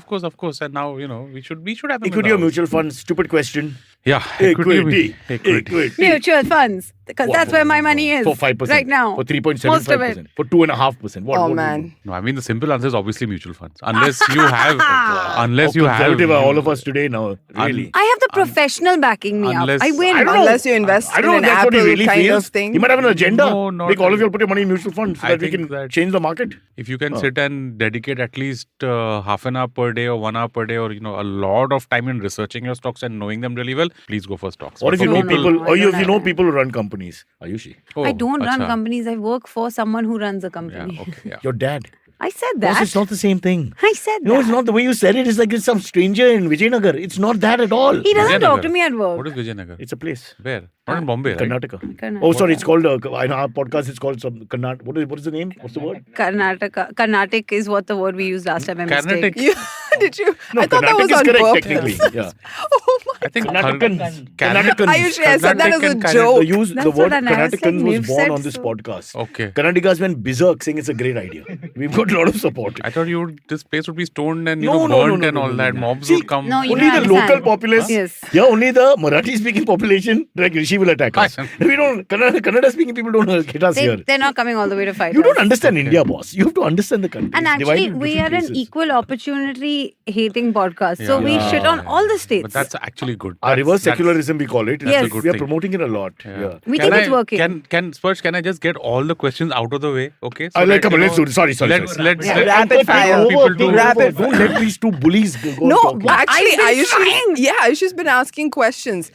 And now, we should have them in Equity the or house. mutual funds? Stupid question. Yeah, Equity. Equity. Mutual funds. Because that's where my money is. For 5%. Right now. For Most of it. 3.75%. For 2.5%. What? Oh, what do man. No, I mean the simple answer is obviously mutual funds. Unless you have, How conservative are all of us today now? Really? I have the professional backing me up. Unless- I win. I don't know. Unless you invest I don't know in if an that's what he Apple really kind feels. of thing. He might have an agenda. No, not Make all of you really. put your money in mutual funds so I that we think can that- change the market. if you can sit and dedicate at least half an hour per day or 1 hour per day or a lot of time in researching your stocks and knowing them really well, please go for stocks. Or if you No, know no, people, no, I or if don't you have know that. people who run companies. Ayushi, I don't run acha. companies. I work for someone who runs a Yeah, company. okay, yeah. your dad. I said Boss, that. it's not the same thing. I said No, that. it's not the way you said it. It's like it's some stranger in Vijayanagar. It's not that at all. He doesn't talk Vijayanagar. to me at work. What is Vijayanagar? It's a place. Where? Not in Bombay, right? Karnataka. Karnataka. Oh, sorry. It's called, in our podcast, it's called some Karnataka. What is the name? What's the word? Karnataka. Carnatic is what the word we used last time. I Carnatic. mistake. Did you? No, I thought that Karnataka was is on correct purpose. technically. Yeah. Oh my. I think Karnatakans. Ayushi, I said that as a Karnataka joke. The That's word what I never said. Karnatakans was Niv born said on this so. podcast. Okay. Karnataka's went berserk saying it's a great idea. We've got a lot of support. I thought this place would be stoned and No, burnt and all that. Mobs See, would come. No, you only don't the local understand. populace. Yes. Yeah, only the Marathi speaking population like Rishi will attack us. We don't Kannada speaking people don't hit us here. They're not coming all the way to fight You don't us. understand India, boss. You have to understand the country. And It's actually, divided in we are different an places. equal opportunity hating podcast. So we Yeah. shit on all the states. But that's actually good. Our reverse That's- secularism, we call it. Yes. We are promoting it a lot. Yeah. We Can think it's I- working. Can Spurge, can I just get all the questions out of the way? Okay. I like that, come on, you let's know, do it. Sorry. Let's Yeah. let Rapid Uncle fire. people Over, do. Rapid Don't let these two bullies go on No, talking. actually, I've been Ayushi. trying. Yeah, Ayushi's been asking questions.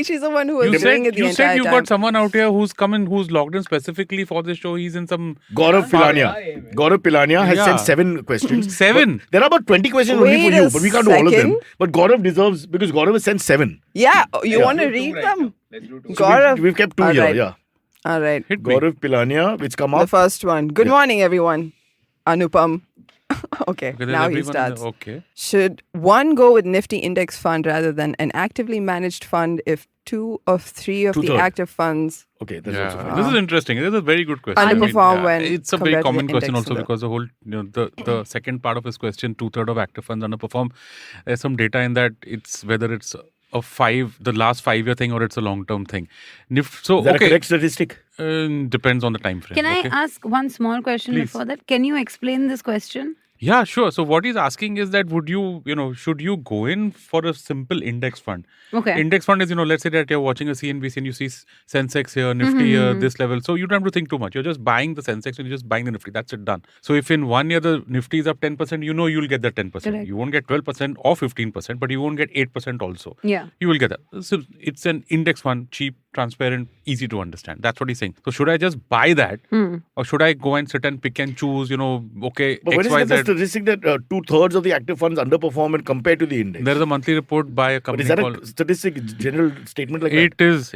She's the one who was You doing it said the you entire said you time. got someone out here who's come in, who's logged in specifically for this show. He's in some Gaurav Pilania. Gaurav Pilania has Yeah. sent 7 questions. 7? But there are about 20 questions only Wait for you, a but we can't do all of them. second. But Gaurav deserves, because Gaurav has sent 7. Yeah, you Yeah. want to read them? Let's do two. So Gaurav. we've kept 2 All here, right. yeah. All right. hit me. Gaurav Pilania, which come The up. first one. Good morning, everyone. Anupam. Okay, Okay, there's now he everyone in starts. the- okay. Should one go with Nifty Index Fund rather than an actively managed fund if 2 of 3 of the Two-third. active funds Okay, that's Yeah, also fine. this is interesting. This is a very good question. Underperform when it's a compared very to the common question index also in the- because the whole the second part of his question, 2/3 of active funds underperform. There's some data in that. It's whether it's the last 5-year thing or it's a long-term thing. So Is that a okay, correct statistic? depends on the time frame. Can I okay? ask one small question Please. before that? Can you explain this question? Yeah, sure. So what he's asking is that should you go in for a simple index fund? Okay. Index fund is, let's say that you're watching a CNBC and you see Sensex here, Nifty here, this level. So you don't have to think too much. You're just buying the Sensex and you're just buying the Nifty. That's it, done. So if in 1 year the Nifty is up 10%, you'll get that 10%. Correct. You won't get 12% or 15%, but you won't get 8% also. Yeah. You will get that. So it's an index fund, cheap, transparent, easy to understand. That's what he's saying. So should I just buy that or should I go and sit and pick and choose, okay, But when is the XYZ. statistic that 2/3 of the active funds underperform and compared to the index? There is a monthly report by a But company is that called... a statistic, general statement like It is.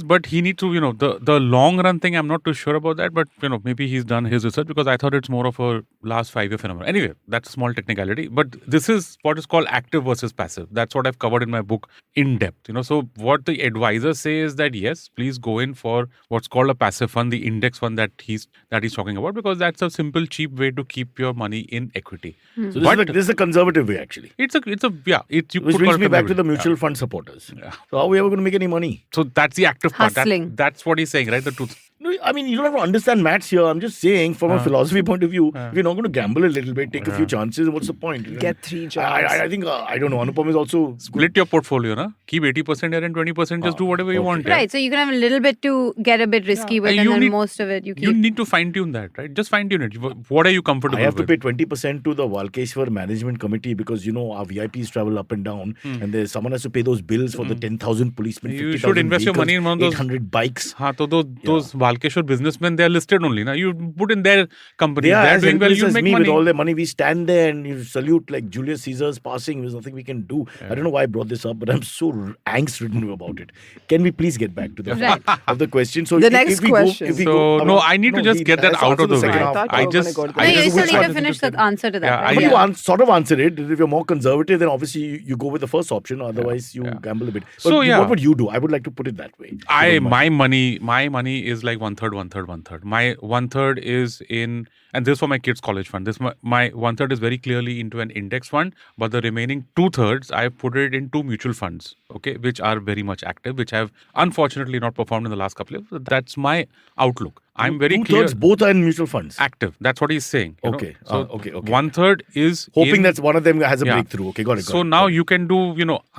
But he needs to, the long run thing, I'm not too sure about that. But, maybe he's done his research because I thought it's more of a last 5-year phenomenon. Anyway, that's a small technicality. But this is what is called active versus passive. That's what I've covered in my book in depth. So what the advisors say is that, yes, please go in for what's called a passive fund, the index fund that he's talking about, because that's a simple, cheap way to keep your money in equity. that? So this is a conservative way, actually. Which Which brings me back to the mutual fund supporters. So how are we ever going to make any money? So that's the active part. Hustling. That's what he's saying, right? The truth. No, I mean, you don't have to understand maths here. I'm just saying, from a philosophy point of view, if you're not going to gamble a little bit, take a few chances, what's the point? Get 3 jobs. I think, I don't know, Anupam is also... Split your portfolio, na? Keep 80% here and 20%. Just do whatever you want. Yeah. Right. So you can have a little bit to get a bit risky with, And and you then need- most of it you keep. You need to fine tune that, right? Just fine tune it. What are you comfortable I have to with? pay 20% to the Walkeshwar Management Committee because, our VIPs travel up and down and someone has to pay those bills for the 10,000 policemen, You 50,000 should invest your money in one of those- 800 bikes. Haan, so those Valkeshwar businessmen, they are listed only. Na? You put in their company. They are They're as doing well, helpless you as make me money. with all their money. We stand there and you salute like Julius Caesar's passing. There's nothing we can do. I don't know why I brought this up, but I'm so angst-ridden about it. Can we please get back to the Right. fact of the question? So The if next we question. Go, if we So, go, no, I need to just he get that has out answered of the second way. half. I thought I you were just... gonna go to No, the- you just still which need one to is finish the answer to that. Yeah, right? But Yeah. you sort of answered it. If you're more conservative, then obviously you go with the first option. Otherwise, you gamble a bit. But So, yeah. what would you do? I would like to put it that way. if you don't mind. My money is like 1/3. My 1/3 is in, and this is for my kids' college fund. My 1/3 is very clearly into an index fund, but the remaining 2/3 I put it into mutual funds, okay, which are very much active, which have unfortunately not performed in the last couple of years. That's my outlook. I'm very clear. 2/3 both are in mutual funds. Active. That's what he's saying. you know. Okay. So Okay. 1/3 is Hoping in- that one of them has a Yeah. breakthrough. Okay, got it. So now you can do,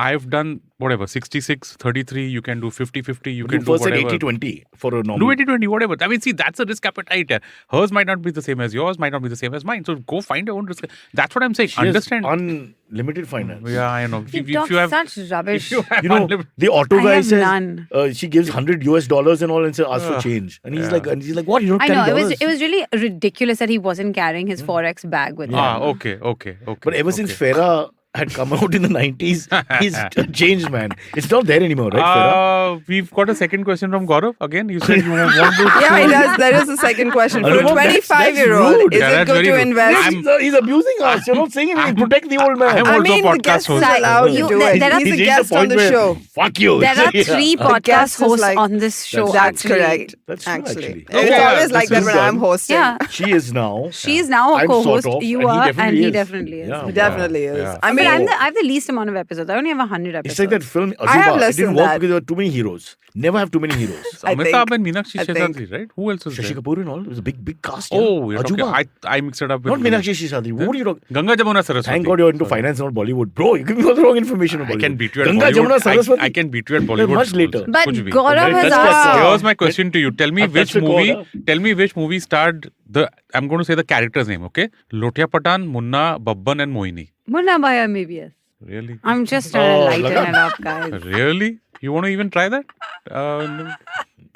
I've done whatever, 66-33, you can do 50-50, you you can do first said whatever. 80-20 for a normal. Do 80-20, whatever. I mean, see, that's a risk appetite. Hers might not be the same as yours, might not be the same as mine. So go find your own risk. That's what I'm saying. She has Understand? unlimited finance. Yeah, I know. You talk such rubbish. You know, the auto I guy have says none. she gives $100 and all and says ask for change. And he's like, what? You don't I carry know dollars? it was really ridiculous that he wasn't carrying his forex bag with him. Okay. But ever since Farah had come out in the 90s, he's changed, man. It's not there anymore, right, Farah? We've got a second question from Gaurav. Again, you said you want to... Yeah, he does. There is a second question. For a Anupam, that's 25-year-old, rude. is Yeah, it that's good very to rude. invest? He's abusing us. You're not saying anything. Protect the old man. I'm I also mean, a the podcast guest is host. allowed to You- do there- it. there are- He's a reached guest point on the where, show. Fuck you. There are Yeah. 3 The podcast guest is hosts like- on this show. That's actually. correct. That's true, Actually. actually. It's Yeah, always like this that is when I'm done. hosting. Yeah. She is now. She is now a I'm co-host. sort of, You and he are, definitely and he is. definitely is. Yeah. He definitely is. Yeah. I But mean, I have the least amount of episodes. I only have 100 episodes. It's like that film I have Ajuba. It less didn't than work that. because there were too many heroes. Never have too many heroes. I Amitabh think- and Meenakshi I think- Shetty, right? Who else was Shashi there? Kapoor and all. It was a big cast. yeah. Oh, you're talking... Ajuba. I mixed it up with... Not Meenakshi Shetty. What are you talking? Ganga Jamuna Saraswati. Thank God you're into finance, not Bollywood. Bro, you give me all the wrong information on I Bollywood. can beat you at Ganga Bollywood. Jamuna Saraswati. I can beat you at They're Bollywood. much schools. later. But Kuch bhi. Gaurav has That's asked. wow. Here's my question to you. Tell me That's which the movie. call, Tell me which movie starred the. I'm going to say the character's name. Okay, Lotia Patan, Munna, Babban, and Moini. Munna Bhaiya, maybe yes. Really? I'm just trying to Oh, lighten it up, guys. Really? You want to even try that? No, not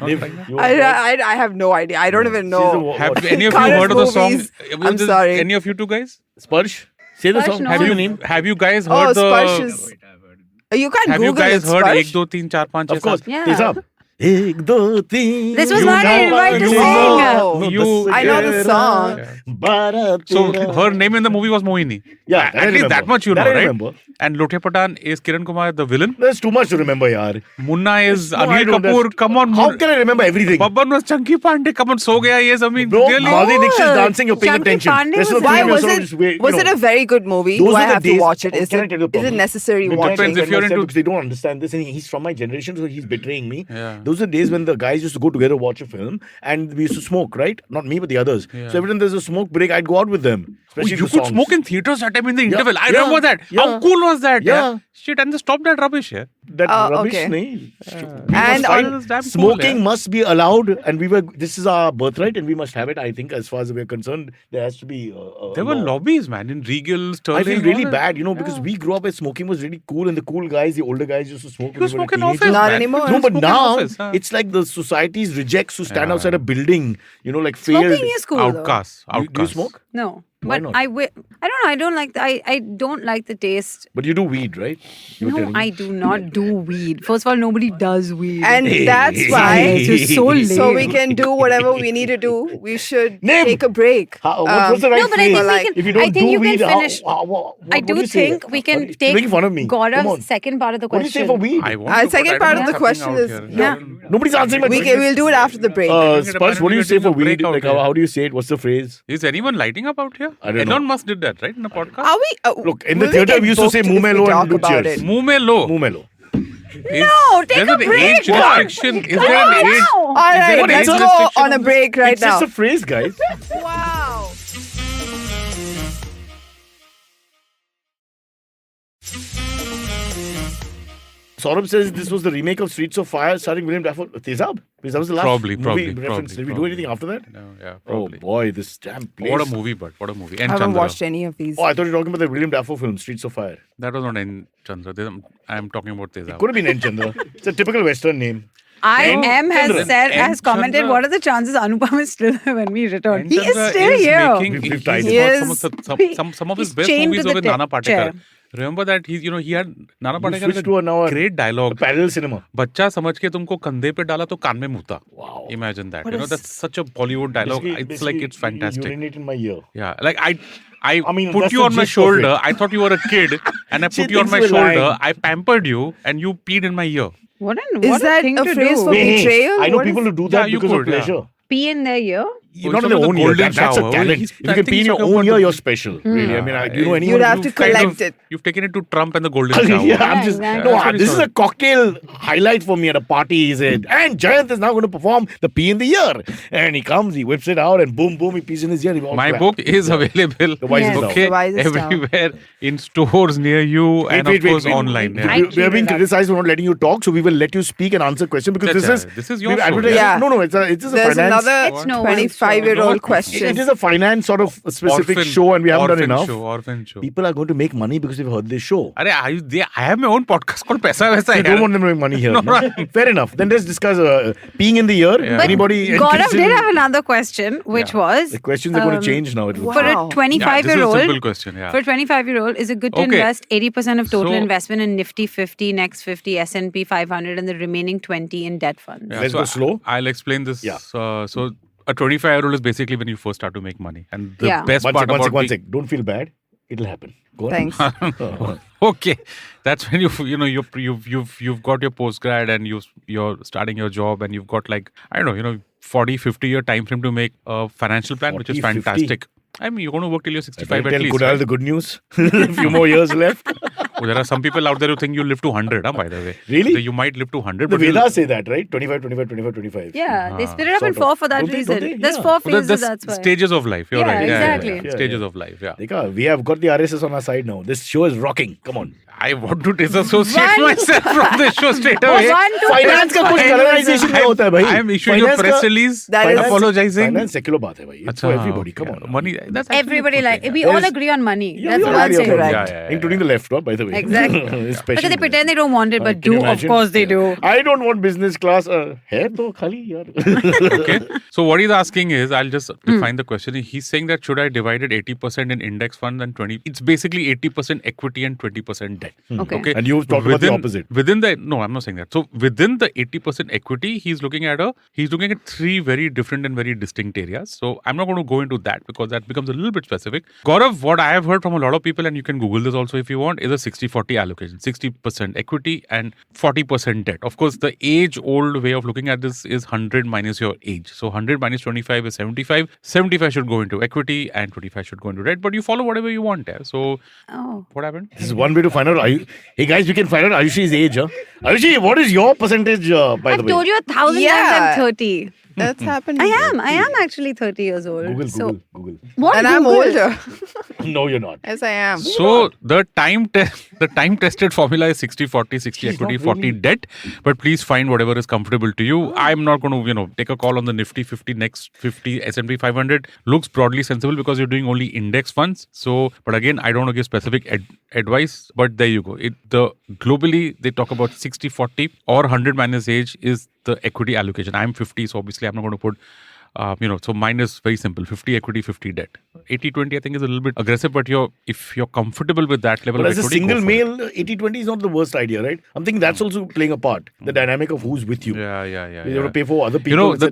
Live. like that? You- I have no idea. I don't even She's know. a- Have what? any of you Current heard of the song? movies. I'm sorry. Any of you two guys? Sparsh? Say the Sparsh, song. no. Have Have you you the name? have you guys Oh, heard the? Sparsh is. You can't Have you Google guys it, heard Sparsh. 1, 2, 3, 4, 5, 6, Of course. Yeah. Tesab. Ek, do, teen. This was You not an know invite to you sing. know. No, You- das I know the tera, song. bara So tera. her name in the movie was Moini. Yeah, that I At least remember. that much you That know, I right? remember. And Lotia Patan is Kiran Kumar, the villain. That's too much to remember, yaar. Munna is No, I Anil don't. Kapoor. That's- Come on, How can I remember everything? Babban was Chunky Pandey. Come on, so gaya yes. I mean, Bro, really? Madhuri Dixit is dancing, you're paying Chunky attention. Pandey Rest was of the Why film, was you're sort it? of just wait, Was you it know. a very good movie? Those Do I were the have to days- watch it? Is Can I it tell you the is it problem? necessary We're watching? Depends if you're into- because they don't understand this, and he's from my generation, so he's betraying me. Yeah. Those are the days when the guys used to go together watch a film, and we used to smoke, right? Not me, but the others. Yeah. So every time there's a smoke break, I'd go out with them. Oh, Especially you the could songs. smoke in theaters that time in the Yeah, interval. I yeah, remember that. How yeah. cool was that? Yeah. Shit, and they stopped that rubbish. Yeah. That Oh, rubbish, okay. nahi. And Fine, on- it's damn cool, Smoking yeah. must be allowed, and this is our birthright, and we must have it. I think, as far as we're concerned, there has to be. There were law. lobbies, man, in Regal, Sterling. I feel really all that. bad, because we grew up where smoking was really cool, and the cool guys, the older guys, used to smoke. You when we were smoke in teenagers. office, Not man. anymore. No, but Smoke in now office, huh? it's like the society's rejects who stand Yeah. outside a building, like failed. Smoking is cool. though. Outcasts. Do you Outcasts. smoke? No. Why But not? I don't know. I don't like I don't like the taste. But you do weed, right? You were No, telling me. I do not do weed. First of all, nobody does weed. And that's It's why, just so lame. so we can do whatever we need to do. We should Name. take a break. What's the right No, but I phrase? think we like, can. If you don't I think do you weed, can finish. what I do do you say? think we can You're take making fun of me. Come on. Gaurav's second part of the What do you question. say for weed? I want to, second but part I of don't the know question something is- out here. yeah. Nobody's answering my question. We'll do it after the break. Spurs, what do you say for Break weed? out Like, here. how do you say it? What's the phrase? Is anyone lighting up out here? I don't Elon know. Musk did that, right, in the podcast? Are we? Look, in the will theatre, get we used to say booked if we Mumelo talk and do about cheers. it? Muh mein lo. Mumelo. No, take There's a an break. age What? restriction. Is there an age? All Is there right, an let's age go restriction on a this? break right It's now. just a phrase, guys. Wow. Saurabh says this was the remake of Streets of Fire starring William Dafoe. Tezab? Because that was the last Probably, movie probably, reference. Did we do probably. anything after that? No, yeah, Oh probably. boy, this damn place. What a movie, but what a movie. I And haven't Chandra. watched any of these. Oh, I thought you were talking about the William Dafoe film, Streets of Fire. That was not N. Chandra. I'm talking about Tezab. Could have been N. Chandra. It's a typical Western name. IM has Chandra. said, has commented, Chandra. what are the chances Anupam is still here when we return? N. He is Chandra still here. Making, We've he's tried got it. some of his He's best chained movies to were the with Nana chair. Patekar. Remember that he had Nana Patekar switched had to now a great a dialogue. parallel cinema. बच्चा समझ के तुमको कंधे पे डाला तो कान में मुता. Wow. Imagine that. What You know is- that's such a Bollywood dialogue. It's like it's fantastic. You urinate in my ear. Yeah, like I mean, put that's you the on my gist of shoulder. it. I thought you were a kid, and I She put you on thinks my we're shoulder. lying. I pampered you, and you peed in my ear. What Is what that thing a to phrase do? for betrayal? I know What people is- who do that Yeah, you because of could, yeah. pleasure. Pee in their ear? Not it's in their the own ear. golden That's a shower. talent. He's- If you I can think pee in he's your talking own about ear, the- you're special. Really. I mean, anyone You'd have to kind collect it. You've taken it to Trump and the golden shower. Yeah, I'm Yeah, just exactly. no. That's what This he is a said. cocktail highlight for me at a party. He said, and Jayant is now going to perform the pee in the ear. And he comes, he whips it out, and boom, boom, he pees in his ear. My book is available. The Wisest Owl. Okay, The Wisest Owl. everywhere in stores near you and of course online. We, Yeah. I we are being cheated up. criticized for not letting you talk, so we will let you speak and answer questions because Chacha, this is this is your we've show. advertised- Yeah. No, it's just a There's finance. another It's no 25 25-year-old It question. is a finance sort of specific Orphan- show, and we haven't done enough. Orphan show. People are going to make money because they've heard this show. I have my own podcast called Paisa Vaisa. I don't want them to make money here. No, no? right. Fair enough. Then let's discuss peeing in the ear. Yeah. But Anybody? Gaurav interested did in- have another question, which was The questions are going to change now. It looks for like. Wow. a Yeah, this is a 25-year-old. simple question. Yeah. For a 25-year-old, is it good to Okay. invest 80% of total So- investment in Nifty 50, Next 50, S&P 500, and the remaining 20 in debt funds? Yeah, Let's go slow. I'll explain this. Yeah. So a 25-year-old is basically when you first start to make money, and the Yeah. best One part sec, about one sec. Don't feel bad. It'll happen. Go on. Thanks. Okay, that's when you've got your postgrad and you're starting your job, and you've got like, I don't know, 40-50 year time frame to make a financial plan, which is 40, 50. fantastic. I mean, you're going to work till you're 65 Tell at least. Kunal Right? the good news. A few more years left. Oh, there are some people out there who think you live to 100, by the way. Really? You might live to 100. The but you'll- Vedas say that, right? 25, 25, 25, 25. Yeah, they split it up in Sort of. four for that Don't they? reason. Don't they? There's Yeah. four So phases, there's that's why. stages of life. You're Yeah, right. exactly. Yeah, Stages yeah. of life. Yeah. Dekha, we have got the RSS on our side now. This show is rocking. Come on. I want to disassociate One- myself from this show straight away. One to Finance का कुछ colonization नहीं होता है भाई. I am issuing a Finance press का- release That is- apologizing. Finance secular बात है भाई. It's for everybody. Come on. Money. That's actually Everybody a good like, thing, we yeah. all There's- agree on money. Yeah, That's we one agree on thing. money. Yeah. Including the left, by the way. Exactly. Especially Because they the pretend they don't want it, but Can you do, of imagine? course they do. I don't want business class. है तो खाली यार. Okay. So what he's asking is, I'll just define the question. He's saying that should I divide it 80% in index funds and 20? It's basically 80% equity and 20% debt. Okay. And you've talked about the opposite. Within the no, I'm not saying that. So within the 80% equity, he's looking at three very different and very distinct areas. So I'm not going to go into that because that becomes a little bit specific. Gaurav, what I have heard from a lot of people, and you can Google this also if you want, is a 60-40 allocation. 60% equity and 40% debt. Of course, the age-old way of looking at this is 100 minus your age. So 100 minus 25 is 75. 75 should go into equity and 25 should go into debt. But you follow whatever you want. Yeah. So Oh. what happened? This is one way to find out. Hey guys, we can find out Ayushi's age. Huh? Ayushi, what is your percentage, by I've the way? told you 1,000 times Yeah. I'm 30. That's happened. I am actually 30 years old. Google. What? And I'm Google? older. No, you're not. Yes, I am. So the time tested formula is 60-40, 60 equity, not 40 really. debt. But please find whatever is comfortable to you. I'm not going to, take a call on the Nifty 50, Next 50, S&P 500. Looks broadly sensible because you're doing only index funds. So, but again, I don't want to give specific advice. But there you go. Globally, they talk about 60-40 or 100 minus age is the equity allocation. I'm 50, so obviously I'm not going to put so mine is very simple, 50 equity, 50 debt. 80-20 I think is a little bit aggressive, but if you're comfortable with that level But of as a equity, single go for it. male, 80-20 is not the worst idea, right? I'm thinking that's also playing a part. The dynamic of who's with you. Yeah. You have to pay for other people. The etc.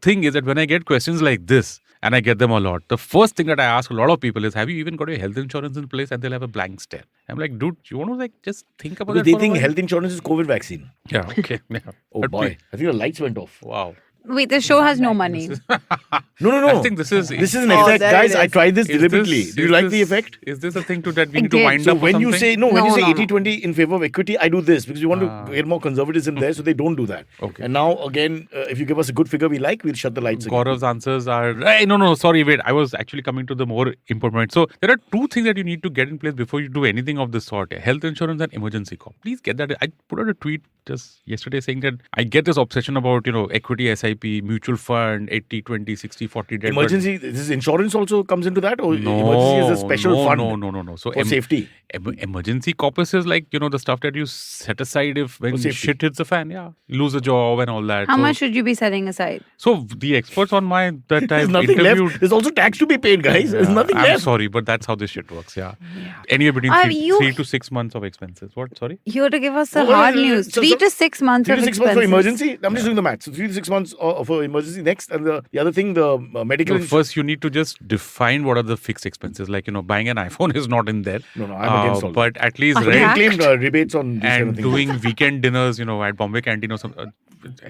thing is that when I get questions like this, and I get them a lot, the first thing that I ask a lot of people is, have you even got your health insurance in place? And they'll have a blank stare. I'm like, dude, you want to just think about Because that they for a think while? health insurance is COVID vaccine. Yeah, okay. Yeah. Oh But boy, please- I think the lights went off. Wow. Wait, the show has no money. No. I think this is an Oh, effect, there guys. it I is. tried this Is deliberately. this- Do you is like this- the effect? Is this a thing that we I need to did. wind So up or when you something? say when No, you say no, no. 80-20 in favor of equity, I do this because we want to get more conservatism there, so they don't do that. Okay. And now again, if you give us a good figure we like, we'll shut the lights again. Gaurav's answers are, hey, no, sorry, wait. I was actually coming to the more important point. So there are two things that you need to get in place before you do anything of this sort. Health insurance and emergency cop. Please get that. I put out a tweet just yesterday saying that I get this obsession about, equity, SIP, mutual fund, 80-20, 60-40 debt. but Emergency, this insurance also comes into that, or No, emergency is a special fund No. So for safety. Emergency corpus is like, the stuff that you set aside if when For safety. shit hits the fan, you lose a job and all that. How So- much should you be setting aside? So the experts on that There's I've nothing interviewed. left. There's also tax to be paid, guys. There's nothing I'm left. sorry, but that's how this shit works. Yeah. Anywhere between You- 3 to 6 months of expenses. What? Sorry. You have to give us the Oh, hard well, news. so- 3 to 6 months 3 of to 6 months for expenses. emergency. I'm just doing the math. So 3 to 6 months for emergency next, and the other thing, the medical. So first, you need to just define what are the fixed expenses. Like buying an iPhone is not in there. No, I'm against all that. But at least But you rent can claim rebates on these kind of and things. doing weekend dinners, at Bombay Canteen or something.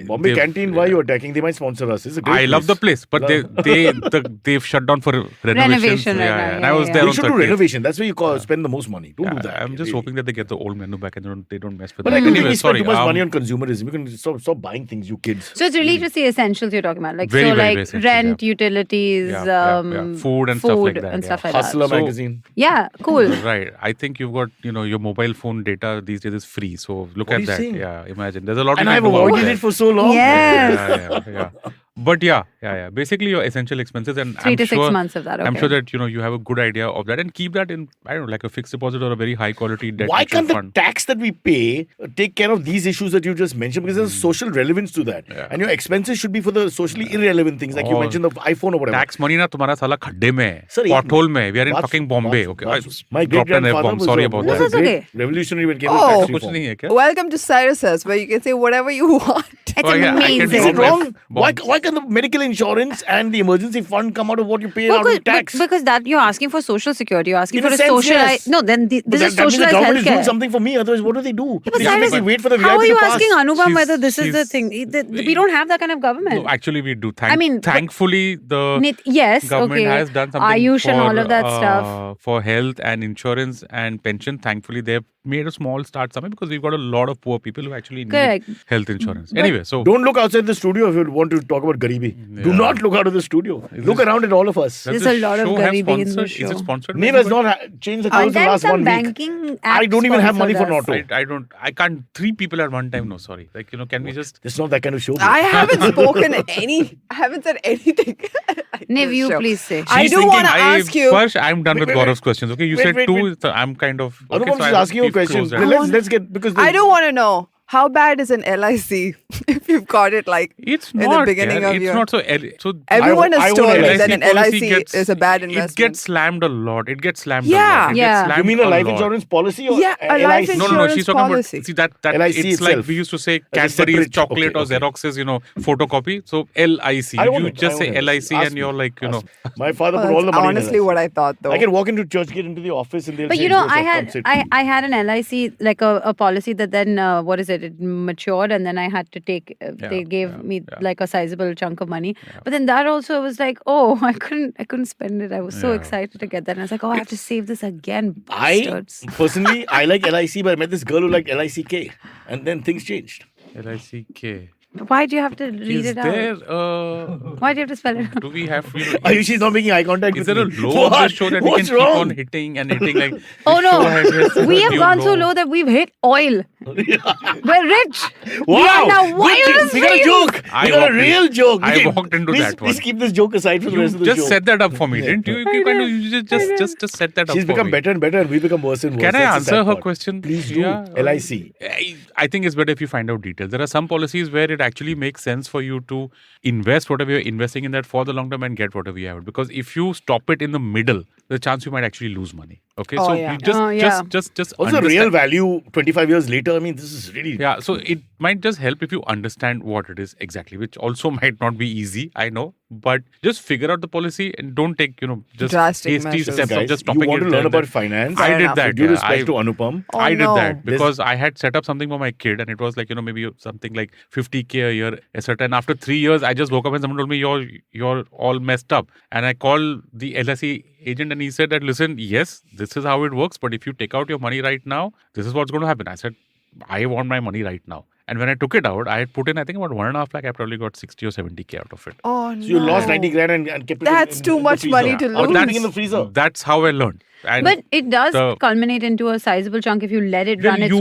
Bombay Canteen, why are you attacking? They might sponsor us. It's a great I love the place, but they've shut down for renovations. Renovation right now, and yeah, I was yeah. there They on should do 30th. renovation. That's where you spend the most money. Don't do that. I'm just really. hoping that they get the old menu back and they don't mess with But it. I don't think Anyway, we spend sorry. too much money on consumerism. You can stop buying things, you kids. So it's really just the essentials you're talking about, like Very, so very like basic, rent, yeah. utilities, Yeah. Food and stuff like that, and yeah. stuff like Hustler that. So- magazine. Yeah, cool. Right. I think you've got, your mobile phone data these days is free. So look What are at you that. saying? Yeah, imagine. There's a lot And you I've can do out avoided there. it for so long. Yes. Yeah. But yeah. Basically, your essential expenses, and 3 I'm to 6 sure, months of that. Okay. I'm sure that you have a good idea of that, and keep that in, I don't know, like a fixed deposit or a very high quality debt Why mutual can't the fund. tax that we pay take care of these issues that you just mentioned? Because there's social relevance to that. Yeah. And your expenses should be for the socially irrelevant things, like you Oh. mentioned the iPhone or whatever. Tax money na tumhara sala khadde mein hai. Sir, Pothole mein. We are in Baat- fucking Bombay. baat- Okay. baat- I My dropped an great-grandfather F-bomb. was Sorry a, about was that. a great okay. revolutionary when it came to Oh. tax Kuch reform. nahi hai kya? Welcome to Cyrus's, where you can say whatever you want. It's Oh, yeah, I can amazing. Is it drop wrong? Why, F-bombs. why can the medical insurance and the emergency fund come out of what you pay out Because, of tax? because that you're asking for social security. You're asking In for a a sense, socialized. yes. No, then But this is that means the socialized government is doing healthcare. something for me. Otherwise, what do they do? But They just Cyrus, make me wait for the how VIP are you to pass. asking Anupam She's- whether this is the she's- thing? We don't have that kind of government. No, actually we do. I mean, but- thankfully the Yes, government okay. has done something Ayush for, and all of that stuff. for health and insurance and pension. Thankfully, they've made a small start somewhere because we've got a lot of poor people who actually need Correct. health insurance. But- Anyway, so Don't look outside the studio if you want to talk about Garibi. Do Yeah. not look out of the studio. Look around at all of us. does There's this a lot of show have Garibi in the sponsored? show. Is it sponsored? by Neve has anybody? not changed the clothes the Sometimes last some 1 week. banking I apps don't even have money for sponsor Naughty. us. I can't. 3 people at one time. No, sorry. Like can we just? It's not that kind of show. I haven't I haven't said anything. Niv, This you show. please say. I She's do thinking, want to ask you. First, I'm done with Wait, Gaurav's questions. Okay, you Wait, said wait, 2. wait. So I'm kind of. Okay, Anupam so is asking you a we've question. closed that. Let's get because I do want to know how bad is an LIC if you've got it like It's in the not. beginning yeah, of it's your- not so. So everyone I has own told me LIC that an policy LIC is a bad investment. It gets slammed a lot. It gets slammed Yeah. a lot. It gets Yeah. slammed you mean a life lot. insurance policy or Yeah, a life LIC? No, insurance she's talking policy. about. See that LIC it's like itself. we used to say As a Cadbury's separate- chocolate okay, or okay. Xerox's, photocopy. So LIC. I own You it. just I say own it. LIC Ask and me. you're like, Ask me. My father Oh, put all the that's money honestly in what I thought though. I can walk into church, get into the office, and they'll But say, you know, "Go, sir, come sit." I had an LIC like a policy that then what is it? It matured, and then I had to take. They gave me like a sizable chunk of money. But then that also was like, oh, I couldn't spend it. I was so Yeah. excited to get that, and I was like, oh, I have to save this again, I bastards. personally, I like LIC, but I met this girl who liked LICK, and then things changed. LICK. Why do you have to read Is it there? out? Why do you have to spell it out? Do we have? Ayushi's not making eye contact Is with there a me. low on What? the show that we can What's keep wrong? on hitting and hitting like? Oh this show has no, we have new gone so low that we've hit oil. We're rich. We Wow! are now Good wireless joke. We got a free. joke. I We got a walked in- real joke. I Okay, walked into please, that Please one. keep this joke aside for the rest You of the show. just set that up for me, didn't you? You kind of just set that up. She's for become me. better and better, and we become worse and worse. Can I That's the answer sad her part. question? Please do. Yeah. LIC. I think it's better if you find out details. There are some policies where it actually makes sense for you to invest whatever you're investing in that for the long term and get whatever you have. Because if you stop it in the middle, the chance you might actually lose money. Okay, Oh, so yeah. you just Oh, yeah. just Also, understand. real value 25 years later. I mean, this is really. Yeah, so it might just help if you understand what it is exactly, which also might not be easy, I know. But just figure out the policy and don't take, just Drastic hasty measures. steps of Guys, just you stopping want it to there learn and about then. finance? I Fair did enough. that. Due yeah. respect to Anupam. Oh, I did no. that There's- because I had set up something for my kid and it was like, maybe something like 50K a year, etc. And after 3 years, I just woke up and someone told me, you're all messed up. And I called the LSE agent and he said that, listen, yes, this is how it works. But if you take out your money right now, this is what's going to happen. I said, I want my money right now. And when I took it out, I had put in, I think about 1.5 lakh. I probably got 60 or 70K out of it. Oh no. So you lost 90 grand and kept it That's in too the much freezer. money to Or lose. keeping in the freezer. That's how I learned. And But it does the- culminate into a sizable chunk if you let it Well, run its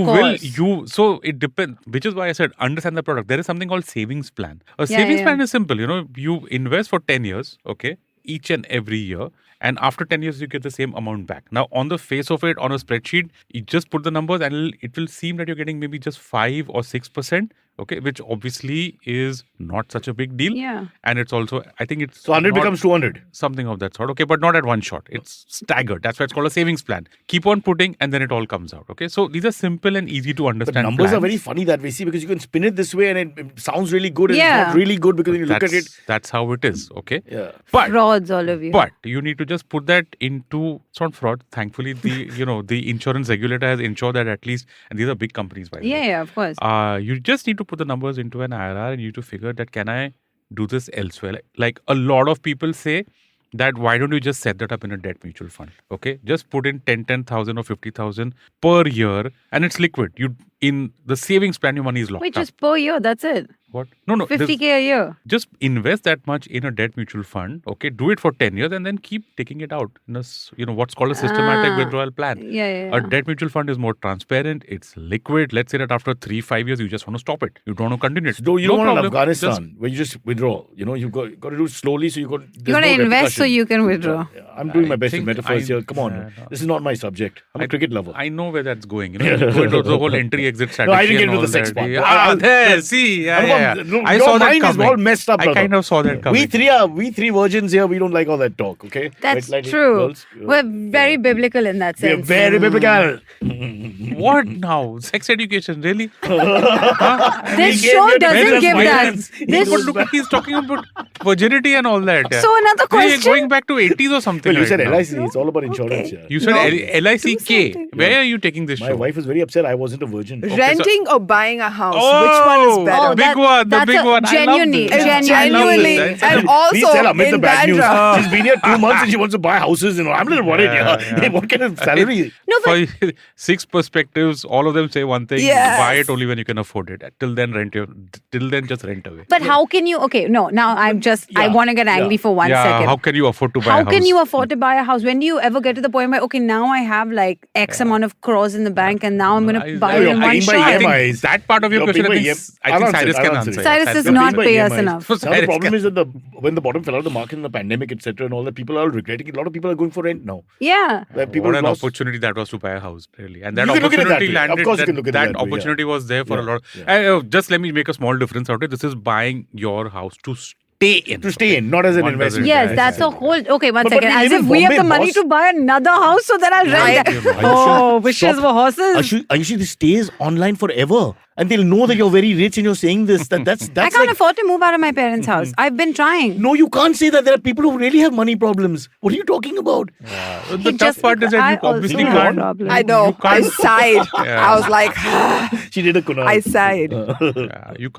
you course. so it depends, which is why I said understand the product. There is something called savings plan. A Yeah, savings yeah. plan is simple. You invest for 10 years, okay, each and every year. And after 10 years, you get the same amount back. Now, on the face of it, on a spreadsheet, you just put the numbers and it will seem that you're getting maybe just 5 or 6%, okay, which obviously is not such a big deal. Yeah. And it's also, I think it's So 100 not- becomes 200. something of that sort, okay, but not at one shot. It's staggered. That's why it's called a savings plan. Keep on putting and then it all comes out, okay? So these are simple and easy to But understand numbers are plans. very funny that way, see, because you can spin it this way and it sounds really good and Yeah. it's not really good because when you look at it. That's how it is, okay? Yeah. But Frauds, all of you. but you need to just put that into, it's not fraud. Thankfully, the insurance regulator has ensured that at least, and these are big companies by the way. yeah, of course. You just need to put the numbers into an IRR and you need to figure that can I do this elsewhere? Like a lot of people say that why don't you just set that up in a debt mutual fund? Okay, just put in 10,000 or 50,000 per year and it's liquid. You in the savings plan, your money is locked Wait, up. just per year, that's it. What? No. 50K a year. Just invest that much in a debt mutual fund. Okay, do it for 10 years and then keep taking it out. What's called a systematic withdrawal plan. Yeah. A debt mutual fund is more transparent. It's liquid. Let's say that after 3-5 years, you just want to stop it. You don't want to continue it. So you don't No want problem. Afghanistan where you just withdraw. You've got to do it slowly so you got. You got to invest so you can withdraw. I'm doing my best with think metaphors here. Come on, no. this is not my subject. I'm a cricket lover. I know where that's going. You go into the whole entry-exit strategy. I didn't get and into the all sex that. part. Yeah, there, see. Yeah. Anupam, I your saw that mind is coming. all messed up, I brother. kind of saw that coming. We three virgins here. We don't like all that talk. Okay, That's Like true. girls, We're very biblical in that we're sense. very biblical. What now? Sex education, really? This gave show you doesn't business give that. finance. This But look, he's talking about virginity and all that. Yeah. So another Hey, you're question. going back to 80s or something. Well, you right said now. LIC. It's all about insurance. Yeah. You said LICK. something. Where are you taking this My show? wife was very upset. I wasn't a virgin. Renting or buying a house? Oh, Which one is better? the big one. that's I love genuinely, this. It's genuinely. genuinely, I love and this. also Please tell Amit the in bad news. Bandra. She's been here 2 months and she wants to buy houses. I'm a little worried. Yeah, Yeah. yeah. What kind of salary? No, but For 6 perspectives, all of them say one thing. Yes. Buy it only when you can afford it. Till then, just rent away. But how can you? Okay, no. Now I Yeah, want to get angry yeah. for 1 Yeah, second. how can you afford to buy a How house? can you afford to buy a house? When do you ever get to the point where, okay, now I have like X amount of crores in the bank and now I'm going to buy it you're in one paying by shot? EMIs. That part of your You're question, paying by I think Cyrus can answer. Cyrus does You're not paying by pay us EMIs. enough. Now the Cyrus problem can- is that when the bottom fell out of the market in the pandemic, etc., and all that, people are regretting it. A lot of people are going for rent now. Yeah. Like people What an lost. opportunity that was to buy a house, really. And that You can look at it that opportunity way. Of landed. course you can look at it that that way, yeah. opportunity was there for a Yeah, lot. yeah. Just let me make a small difference out of it. This is buying your house to stay in. To stay in, not as an One investment. doesn't- Yes, that's a whole. Okay, one But second. we As live if in we have Bombay, the money boss. to buy another house so that I'll rent that. you know, Oh, wishes Stop. were horses. Ayushi, this stays online forever. And they'll know that you're very rich and you're saying this. That's I can't like, afford to move out of my parents' house. I've been trying. No, you can't say that. There are people who really have money problems. What are you talking about? The tough part is that I you obviously also have can't. problems. I know. I sighed. Yeah. I was like, She did a Kunal. I sighed. Yeah, you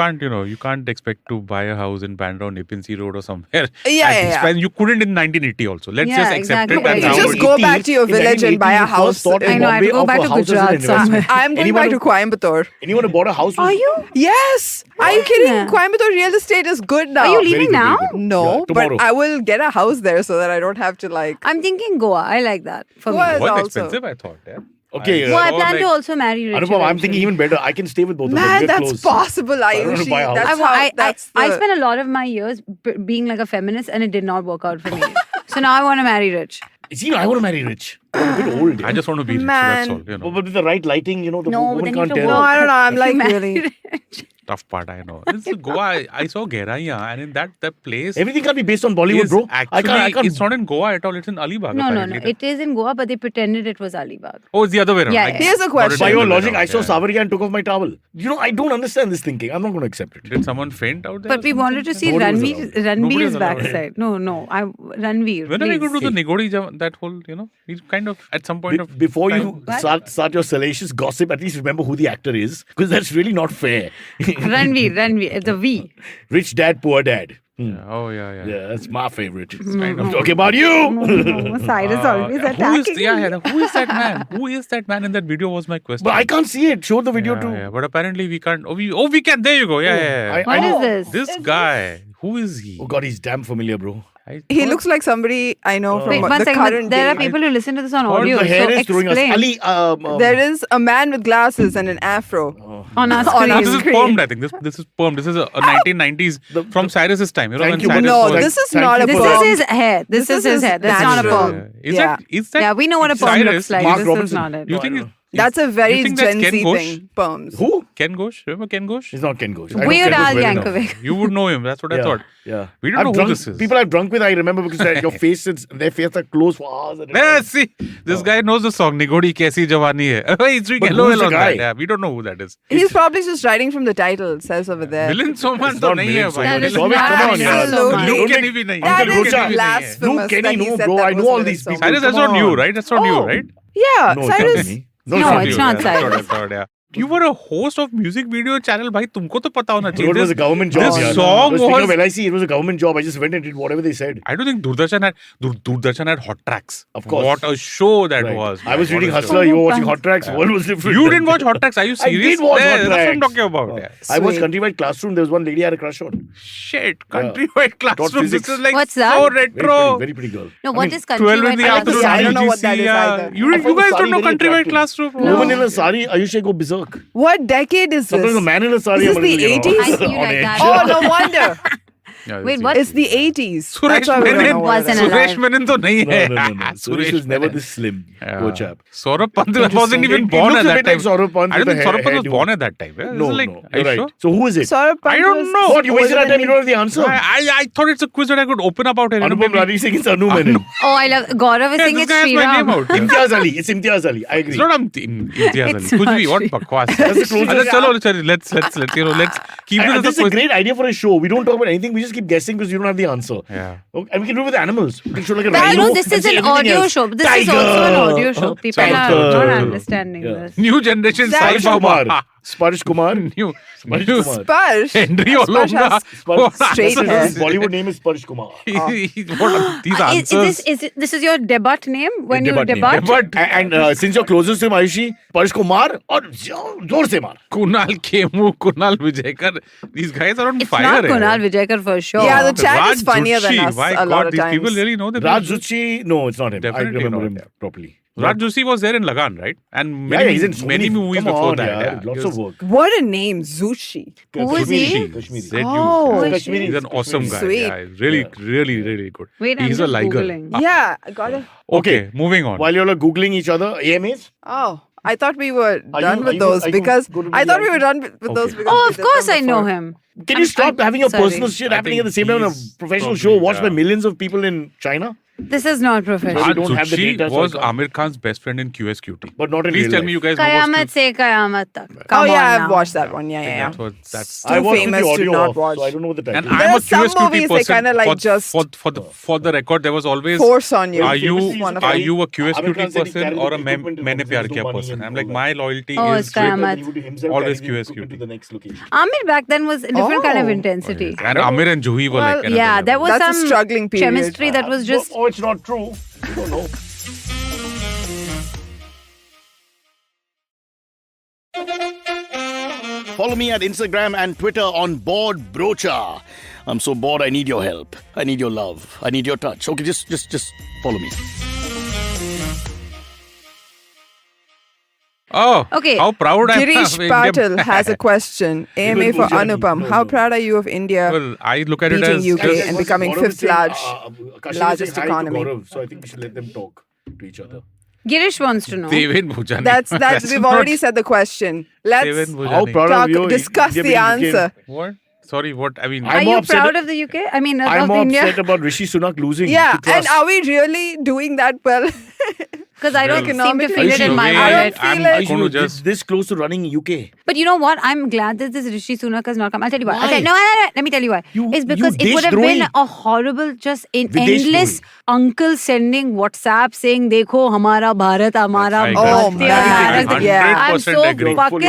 can't expect to buy a house in Bandra or Nipinsi Road or somewhere. Yeah, at yeah, this yeah. price. You couldn't in 1980 also. Let's Yeah, just accept exactly. it. That's You how just it go is. back to your In village and buy a 1980, house. thought in I know, I have to Bombay go of back a to house as an Gujarat investment. somewhere. I'm going Anyone back to who- Coimbatore. Anyone who bought a house. Are you? Yes. Are you kidding? Coimbatore real estate is good now. Are you Very leaving good, very now? good. No, Yeah, but tomorrow. I will get a house there so that I don't have to like. I'm thinking Goa. I like that for Goa me. is Was also- expensive, I thought. Yeah. Okay, Well, I saw, plan to like- also marry rich. Anupam, I'm eventually. thinking even better. I can stay with both of them. Man, We're that's close. possible, I don't want to Ayushi. buy a house. That's I, how. I, That's I the- spent a lot of my years being like a feminist and it did not work out for me. So now I want to marry rich. See, I want to marry rich. I'm a bit old. I just want to be rich. Man. That's all. But with the right lighting, the No, but woman then you can't have to tell. No, I don't know. I'm If like you marry really. rich. Tough part, I know. This is Goa. I saw Geraiya, and in that place. Everything can't be based on Bollywood, is bro. Actually, I can't. it's not in Goa at all. It's in Alibag. No. apparently. It is in Goa, but they pretended it was Alibag. Oh, it's the other way around. Yeah, I yeah. Here's a got it question. the By other your way logic, around, I saw yeah. Savaria and took off my towel. I don't understand this thinking. I'm not going to accept it. Did someone faint out there? But we wanted to see Nobody was allowed. Nobody Ranveer's was allowed. backside. No. Ranveer. When are we please. going to the Nigodi that whole, we kind of, at some point of Before time, you start your salacious gossip, at least remember who the actor is. Because that's really not fair. Ranveer. The V. Rich dad, poor dad. Yeah. Oh, yeah. Yeah, that's my favorite. kind I'm of- talking about you. No, Cyrus always who attacking is, me. who is that man? Who is that man in that video was my question. But I can't see it. Show the video yeah, too. yeah, but apparently we can't. We can. There you go. Yeah. What know. is this? This guy, who is he? Oh God, he's damn familiar, bro. He looks like somebody I know from Wait, one the second. but current There are day. people who listen to this on All audio. the hair so is throwing us. explain. Ali, There is a man with glasses and an afro. on our on screen. our This is screen. permed, I think. This is permed. This is a 1990s from Cyrus's time. Thank when you, Cyrus No, was, this is Thank not you a This for perm. is his hair. This is his hair. That's not a natural. perm. Is Yeah. that? Yeah, we know what a perm Cyrus, looks like. Mark This Robinson. is not it. You No, I think know. That's a very you think that's Gen Ken Z Ghosh? thing. Perms. Who? Ken Ghosh? Remember Ken Ghosh? He's not Ken Ghosh. I know Weird Ken Ghosh Al very well. Yankovic. You would know him. That's what I thought. Yeah. We don't I've know who drunk, this is. People I've drunk with, I remember because your faces, their faces are closed for hours. At a Yeah, time. see, this guy knows the song Nigodi Kaisi Jawani Hai. He's doing But hello who's the on guy? that. Yeah, we don't know who that is. He's probably just writing from the title. It says over there. Milind Soman It's to not nahi Milind hai bhai. That is Soman. not Come on, Milind yaar. Soman. Luke Don't Kenny make- bhi nahi That hai. Uncle is Rocha. Luke Kenny bhi nahi hai. blasphemous. Luke Kenny, that he no, said bro. that I know was all Milind these people. Soman. Cyrus, that's Come not you, on. right? That's not you, Oh. right? Yeah, No, it can't be Cyrus. me. No, not it's you. not Yeah, Cyrus. I thought, yeah. You were a host of music video channel, bhai. Tumko to pata hona chahiye. It was a government job. This yaar. song Speaking was. of LIC, it was a government job. I just went and did whatever they said. I don't think Doordarshan had hot tracks. Of course. What a show that Right. was. I was man. reading What a Hustler. show. You were watching Hot Tracks. What was different? You didn't watch Hot Tracks. Are you I serious? did watch Yeah, Hot that's what I'm Tracks. talking about. Yeah. I watched Sweet. Countrywide Classroom. There was one lady I had a crush on. Shit, countrywide classroom. This physics. is like What's so that? retro. Very pretty girl. No, I what mean, is 12 in countrywide? the I like the afternoon. sari. I don't know what that is yeah. either. You I find guys the don't know sari very countrywide attractive. classroom. Woman in a sari, Ayushi go berserk. What decade is Sometimes a this? man in a sari. Is this I'm a little, the you know, 80s? I see you on like edge. that. Oh, no wonder. Yeah, Wait, this what? is- It's the 80s. Suresh That's why we don't Menon know what it wasn't is. Suresh alive. Menon to nahi hai. No. Suresh was never Menon. this slim. Yeah. Poor chap. Saurabh Pant wasn't even It born looks at a that bit time. like Saurabh Pant I don't with think a Saurabh Pant was hairdo. born at that time. Yeah? No, Like, no. are you You're sure? right. So who is it? Saurabh Pant I don't was know. What? You wasted our older time. than You don't have the answer. I thought it's a quiz that I could open about it. Anupam Rani Singh is Anu Menon. Oh, I love Gaurav is Yeah, saying this it's guy has my name Sriram. out. Yeah. Imtiaz Ali. It's Imtiaz Ali. I agree. It's not Imtiaz Ali. It's Kuch not bhi, what Sriram. bakwas. That's the closest. Chalo, let's keep And this this as is a a quiz. great idea for a show. We don't talk about anything. We just keep guessing because you don't have the answer. Yeah. Okay, and we can do it with animals. We can show like a But rhino. you know, this and is say an anything audio else. show. This Tiger. is also an audio show. People are Chalo. not understanding Yeah. this. New generation Sai Sparish Kumar. Baba. Sparish Kumar. New Sparish new Kumar. Sparsh. Henry Sparsh Olonga. has straight That's hair. his Bollywood name is Sparish Kumar. What are these answers? This is your debut name when you Debut name. debut? But And since you're closest to him, Ayushi, Sparish Kumar or Zor se maar. Kunal Kemu, Kunal Vijayakar, these guys are on It's fire. not eh? Kunal Vijayakar for sure. Yeah, the chat Raj is funnier than Joshi. us My a God, lot of these times. people really know that. Raj Joshi, no, it's not him. Definitely I remember not, him yeah. properly. Raj Joshi was there in Lagan, right? And Yeah, many, he's in so many movies come before on, that. yeah, Yeah. lots He of was work. What a name, Zushi. Who is he? Kashmiri. Kashmiri. Z-U. Oh, Yeah. is he? He's an awesome guy. Sweet. Yeah, really, really good. Wait, I'm He's just a liger. Googling. Yeah, I got it. Okay, moving on. While you're Googling each other, AMAs? Oh, I thought we were done you- with are those you because good with I thought the we were answer? done with those Okay. because Oh, we of did course them I know before. him. Can you stop having your sorry. personal shit I happening at the think same time on a he's professional probably, show watched by yeah. millions of people in China? This is not professional. we Raj don't have the Joshi data, so I was can't- Amir Khan's best friend in QSQT. But not in Please real tell life. me you guys Kayamat know se kayamat tak. Oh Come yeah, on I've now. watched that one. Yeah, yeah. That's what that's. Too I watched famous the to audio not off, watch. so I don't know what the title And is. I'm There a are some QSQT movies they person. kinda like for, just for the record, there was always. Force on you. Are you One of are them. you a Amir Khan QSQT said he person carried or the a equipment and Maine obviously Pyar no Kiya money person? and I'm like all my that. loyalty Oh, is it's Kayamat. He would himself Always carry the QSQT. equipment to the next location. Amir back then was a different kind of Oh. intensity. and Amir and Juhi were Well, like another Yeah, level. there was That's a some struggling period. chemistry that was just. Oh, it's not true. You don't know. Follow me at Instagram and Twitter on Board Brocha. I'm so bored. I need your help. I need your love. I need your touch. Okay, just follow me. Oh, Okay. How proud I am. Girish of India. Patil has a question. AMA for Gujrati. Anupam. No, How no. proud are you of India? Well, I look at it Beating as UK just- and becoming Gaurav fifth is saying, Kashmir largest is saying hi to economy. Gaurav, so I think we should let them talk to each other. Girish wants to know. Devin Bhujani. That's we've not already said the question. Let's Devin Bhujani. How proud talk, of you? discuss India the being answer. What? Sorry, what? I mean, Are I'm you more upset- proud of the UK? I mean, I'm of more India? upset about Rishi Sunak losing. Yeah, to trust. and are we really doing that well? Because I don't seem to Economically, feel it in my the way I wallet. don't feel I'm it. going to this, just. this close to running UK. But you know what? I'm glad that this Rishi Sunak has not come. I'll tell you why. Why? Okay, no, let me tell you why. It's because it would have been Deshdrahi. a horrible, just Videshdrahi. endless uncle sending WhatsApp saying, "Dekho, hamara Bharat, hamara I Oh, agree. man. Bharatiya Yeah. I'm 100% so agree. fucking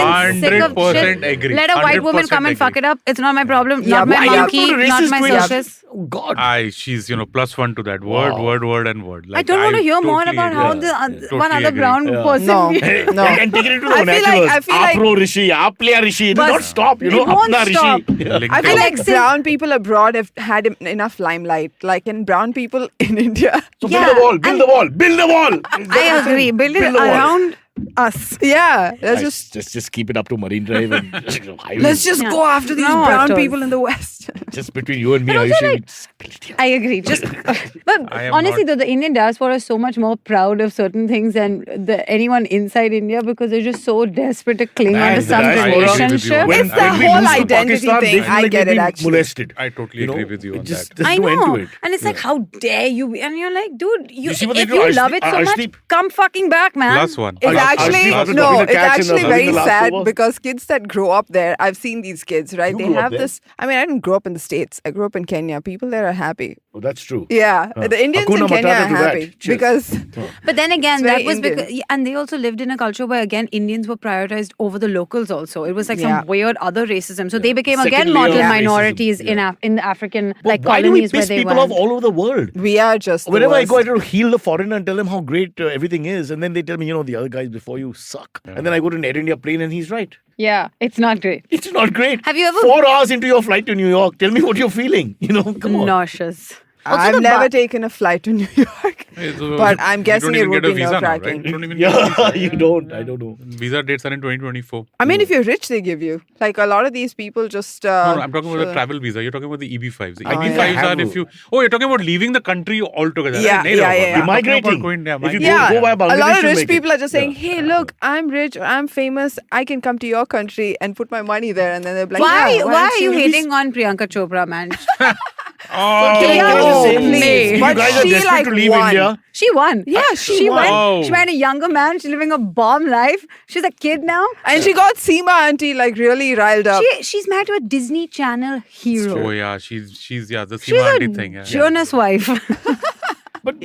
sick of 100% shit. agree. Let a white woman come and 100% fuck it up. It's not my problem. Yeah, Not my why you monkey. put a Not racist my twist? circus. Oh, God. She's +1 to that. Word, Wow. word, and word. I don't want to hear more totally about agree. how the Totally one other agree. brown Yeah. person. No. No. And take it into the I feel like- vernaculars. I feel like- Apro Rishi, Aplya Rishi. It will But not stop, you it know. won't Apna stop. Rishi. Yeah. Link I feel to- like brown people abroad have had enough limelight. Like in brown people in India. So Yeah, build the wall, build the wall, build the wall. I agree. Build it Build the wall. around us. Yeah. Let's Guys, just just keep it up to Marine Drive and highways. let's just Yeah. go after these No brown autos. people in the West. Just between you and me, But also, Ayushi. like, Split it. I agree. Just, but I am honestly, not- though, the Indian diaspora is so much more proud of certain things than anyone inside India because they're just so desperate to cling Man, on to the some diaspora- I agree with you relationship. on When, It's the when we whole lose to identity Pakistan, thing. they feel I like get they've it, been actually. molested. I totally You know, agree with you on just, that. There's I no know. end to it. And it's like, how dare you be? And you're like, dude, You see what if they do? you love it so much, Arshdeep- come fucking back, man. +1. Is that actually, After no, dropping the it's catch in actually the very last sad over. because kids that grow up there, I've seen these kids, right? You They grew up have there? this. I mean, I didn't grow up in the States. I grew up in Kenya. People there are happy. Oh, that's true. Yeah, the Indians Hakuna in Kenya Matata are to that. happy Cheers. because But then again, It's very that was Indian. because, and they also lived in a culture where again Indians were prioritized over the locals. Also, it was like Yeah. some weird other racism. So they became Second again layer model of racism. minorities Yeah. in the African But like why do we colonies where piss they people went. off all over the world? we are just the Whenever I go, I worst. try to heal the foreigner and tell them how great everything is. And then they tell me, the other guys before you suck. And then I go to an Air India plane and he's right. Yeah, it's not great. It's not great. Have you ever- 4 hours into your flight to New York, tell me what you're feeling. Come on. Nauseous. Also, I've the never taken a flight to New York, Hey, so but I'm you guessing don't it even would get a be visa now, right? nerve-wracking. You don't even get a Yeah, visa. you don't. I don't know. Visa dates are in 2024. I mean, if you're rich, they give you. Like a lot of these people just. No, I'm talking about the travel visa. You're talking about the EB5s. The I EB5s yeah. are if you. Oh, you're talking about leaving the country altogether. Yeah, Nahi, yeah, Baba. yeah, I'm yeah. talking Migrating. about going, If you Yeah, go by a lot Bangladesh, of you rich make people it. are just saying, Yeah. "Hey, look, I'm rich, I'm famous, I can come to your country and put my money there," and then they're like, why "Yeah, why don't are you hating on Priyanka Chopra, man? Oh, Can I just say, please. you But guys are she, desperate like, to leave won. India. She won. Yeah, she won. Oh. She married a younger man. She's living a bomb life. She's a kid now. And she got Seema auntie like really riled up. She's married to a Disney Channel hero. Oh yeah, she's the She's Seema a aunty thing. Yeah. Jonas wife. But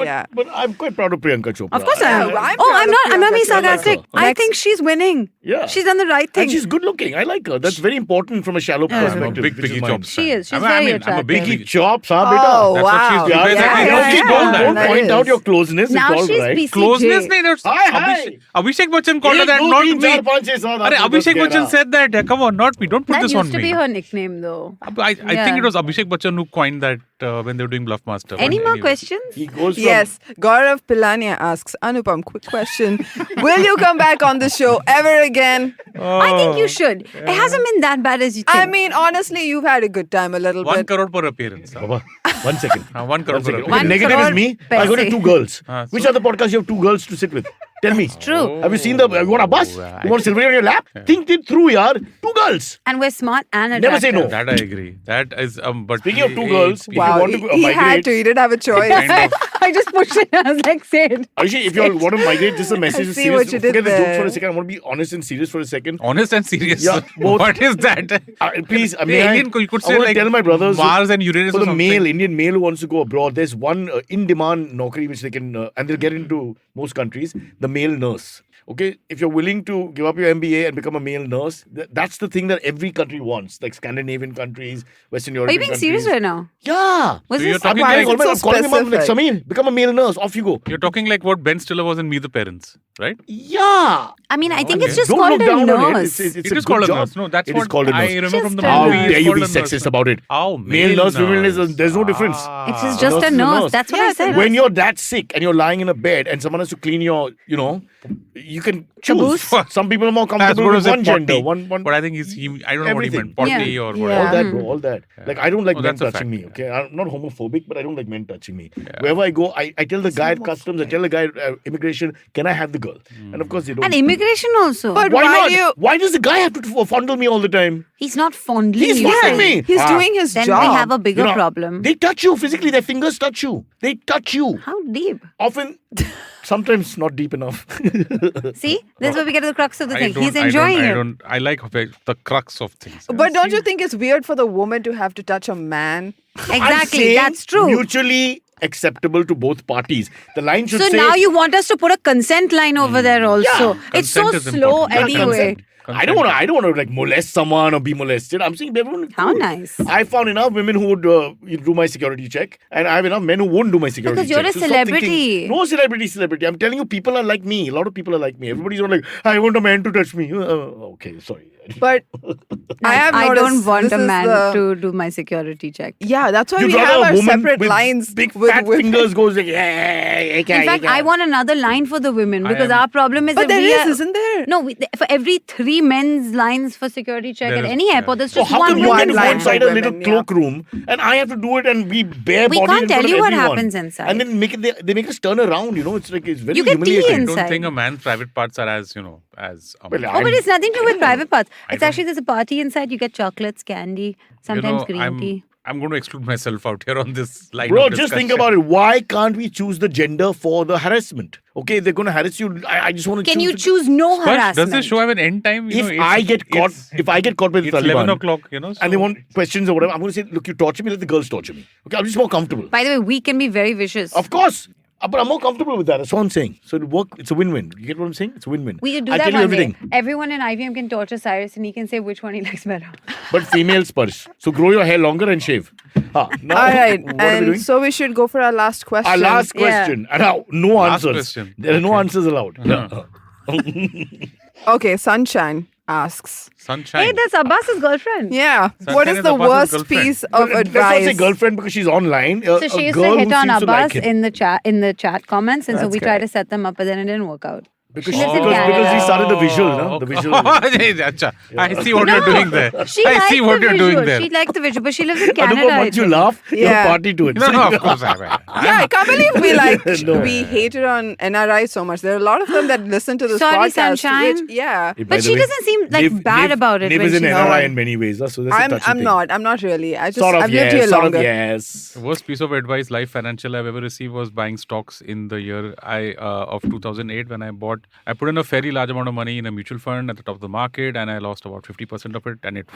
I'm quite proud of Priyanka Chopra. Of course I am. Yeah, I'm Oh, proud I'm of not. I'm not being Priyanka Chopra. sarcastic. I like I think she's winning. Yeah. She's done the right thing. And she's good looking. I like her. That's very important from a shallow I'm a perspective. big which is Piggy mine. Chops She fan. is. She's I'm very a attractive. big Piggy chops, huh, beta? Oh, That's what she's wow. doing. Yeah, Yeah, yeah, yeah, okay, yeah, don't that point is. out your closeness. Now it's all she's right. BCJ. Closeness, nahi, that's Hi. Abhishek Bachchan called her Ek, that, do, not teen, me. char, panch, chhe, saat, Arre, aap Abhishek bas Bachchan kehna. said that. Come on, not me. Don't put That this used on to me. be her nickname, though. I Yeah. think it was Abhishek Bachchan who coined that when they were doing Bluff Master. Any But more anyway. questions? He goes from Yes, Gaurav Pilania asks, Anupam, quick question. Will you come back on the show ever again? I think you should. It hasn't been that bad as you think. I mean, honestly, you've had a good time a little 1 bit. crore per appearance. Huh? Baba, 1 second. 1 crore per second. appearance. Okay, One negative is crore me. I got paise. 2 girls. Ah, Which so- other podcast you have 2 girls to sit with? Tell me. True. Have you seen you want a bus? Oh, You want Sylvia on your lap? Think it through, yaar. 2 girls. And we're smart and Never say attractive. no. That I agree. That is but Speaking of 2 girls, if you Wow, want to he had migrate, to. He didn't have a choice. kind of I just pushed it. I was like, say it. Ayushi, if you all want to migrate, just a message. I is see serious. what you did Forget the jokes for there. a second. I want to be honest and serious for a second. honest and serious. Yeah, both. What is that? Please, The may I, alien, you could I say want like to tell my brothers Mars and Uranus for or the something. male, Indian male who wants to go abroad, there's one in-demand naukri which they can, and they'll get into most countries, the male nurse. Okay, if you're willing to give up your MBA and become a male nurse, that's the thing that every country wants, like Scandinavian countries, Western Are European you being countries. serious right now? Yeah. Was So you're this? talking Why like is it so I'm calling him up like specific? Samir, become a male nurse, off you go. you're talking like what Ben Stiller was in Meet the Parents, right? Yeah. I mean, I think Okay. it's just Don't called look a down on it. nurse. It's It a is good called a job. nurse. No, that's It what is called a I nurse. remember from the Just a How movie. nurse. It's dare you called be a nurse. sexist about it? How Male nurse, female nurse, there's no difference. It's just Nurse a is a nurse. nurse. That's what Yeah, I it's a said. When you're that sick and you're lying in a bed and someone has to clean your, you can choose. Caboose. Some people are more That's comfortable what with was one a gender. potty. But I think I don't know what he Everything. meant. Potty Yeah. or Yeah. whatever. All that, bro, all that. Like, I don't like Oh, men that's a touching fact. me, okay? I'm not homophobic, but I don't like men touching me. Wherever I go, I tell the guy at customs, I tell the guy at immigration, can I have the girl? And of course they don't. And immigration also. But Why why not? do you? Why does the guy have to fondle me all the time? He's not fondling He's you. fondling me. He's doing his Then job. we have a bigger problem. They touch you physically. Their fingers touch you. They touch you. How deep? Often, sometimes not deep enough. See? This is where we get to the crux of the I thing. don't- He's I enjoying don't- it. I like the crux of things. But don't you think it's weird for the woman to have to touch a man? I'm Exactly. saying That's true. Mutually acceptable to both parties. The line should So say. now you want us to put a consent line over there also. It's so Consent is slow important. Yeah, anyway. Consent. I don't want to like molest someone or be molested. I'm saying everyone. How cool. nice. I found enough women who would do my security check, and I have enough men who won't do my security Because you're check. a So stop celebrity. thinking- no celebrity. I'm telling you, people are like me. A lot of people are like me. Everybody's not like, I want a man to touch me. Okay, sorry. But I have I noticed don't want this a is man the- to do my security check. Yeah, that's why You'd we rather have a our woman separate with lines. big with fat women. fingers goes like, yeah. In fact, I want another line for the women because am- our problem is But that there we is, are, isn't there? No, for every 3 men's lines for security check There at is- any yeah. airport, there's So just how one come you One get women's to go line line. inside for a little women, cloakroom and I have to do it and be bare We bodied can't in tell front you of what everyone. happens inside. And then they make us turn around. It's like it's very You get tea humiliating. I don't inside. think a man's private parts are as as. Well, Oh, but it's nothing to do with private parts. It's don't- actually there's a party inside. You get chocolates, candy, sometimes green tea. I'm going to exclude myself out here on this line. Bro, of just think discussion. about it. Why can't we choose the gender for the harassment? Okay, they're going to harass you. I just want to Can choose. you choose no Sparsh, harassment? does this show have an end time? If I get caught by the it's Taliban, 11 o'clock, and so they want questions or whatever, I'm going to say, look, you torture me, let the girls torture me. Okay, I'm just more comfortable. By the way, we can be very vicious. Of course. But I'm more comfortable with that. That's what I'm saying. So it'll work. It's a win-win. You get what I'm saying? It's a win-win. We could do I'll that tell you one everything. day. Everyone in IVM can torture Cyrus and he can say which one he likes better. But female Sparsh. So grow your hair longer and shave. Now, All right. what are we And doing? so we should go for our last question. Our last question. And now, no Last answers. question. There are no answers allowed. Okay, Sunshine asks. Sunshine. Hey, that's Abbas's girlfriend. Yeah. Sunshine What is is the Abbas's worst girlfriend. piece of Let's not advice? say girlfriend because she's online. So she used to hit on Abbas in the chat comments, and so we tried to set them up, but then it didn't work out. Because She lives in because Canada. he started the visual, no? The visual. Acha. I see what you're doing there. She I likes see what the you're visual. doing there. She likes the visual, but she lives in Canada. Anupam, I once you think. laugh, you Yeah. party to it. No, of course. Yeah, I can't believe we No. we hated on NRI so much. There are a lot of them that listen to this Sorry, podcast. Sunshine. Which, yeah. By But the she way, doesn't seem like bad about it Niv when is an she's NRI on. in many ways. So that's a touchy thing. I'm not really. I just Sort of I've lived here yes, sort longer. of yes. The worst piece of advice, life financial, I've ever received was buying stocks in the year of 2008 when I put in a fairly large amount of money in a mutual fund at the top of the market and I lost about 50% of it and it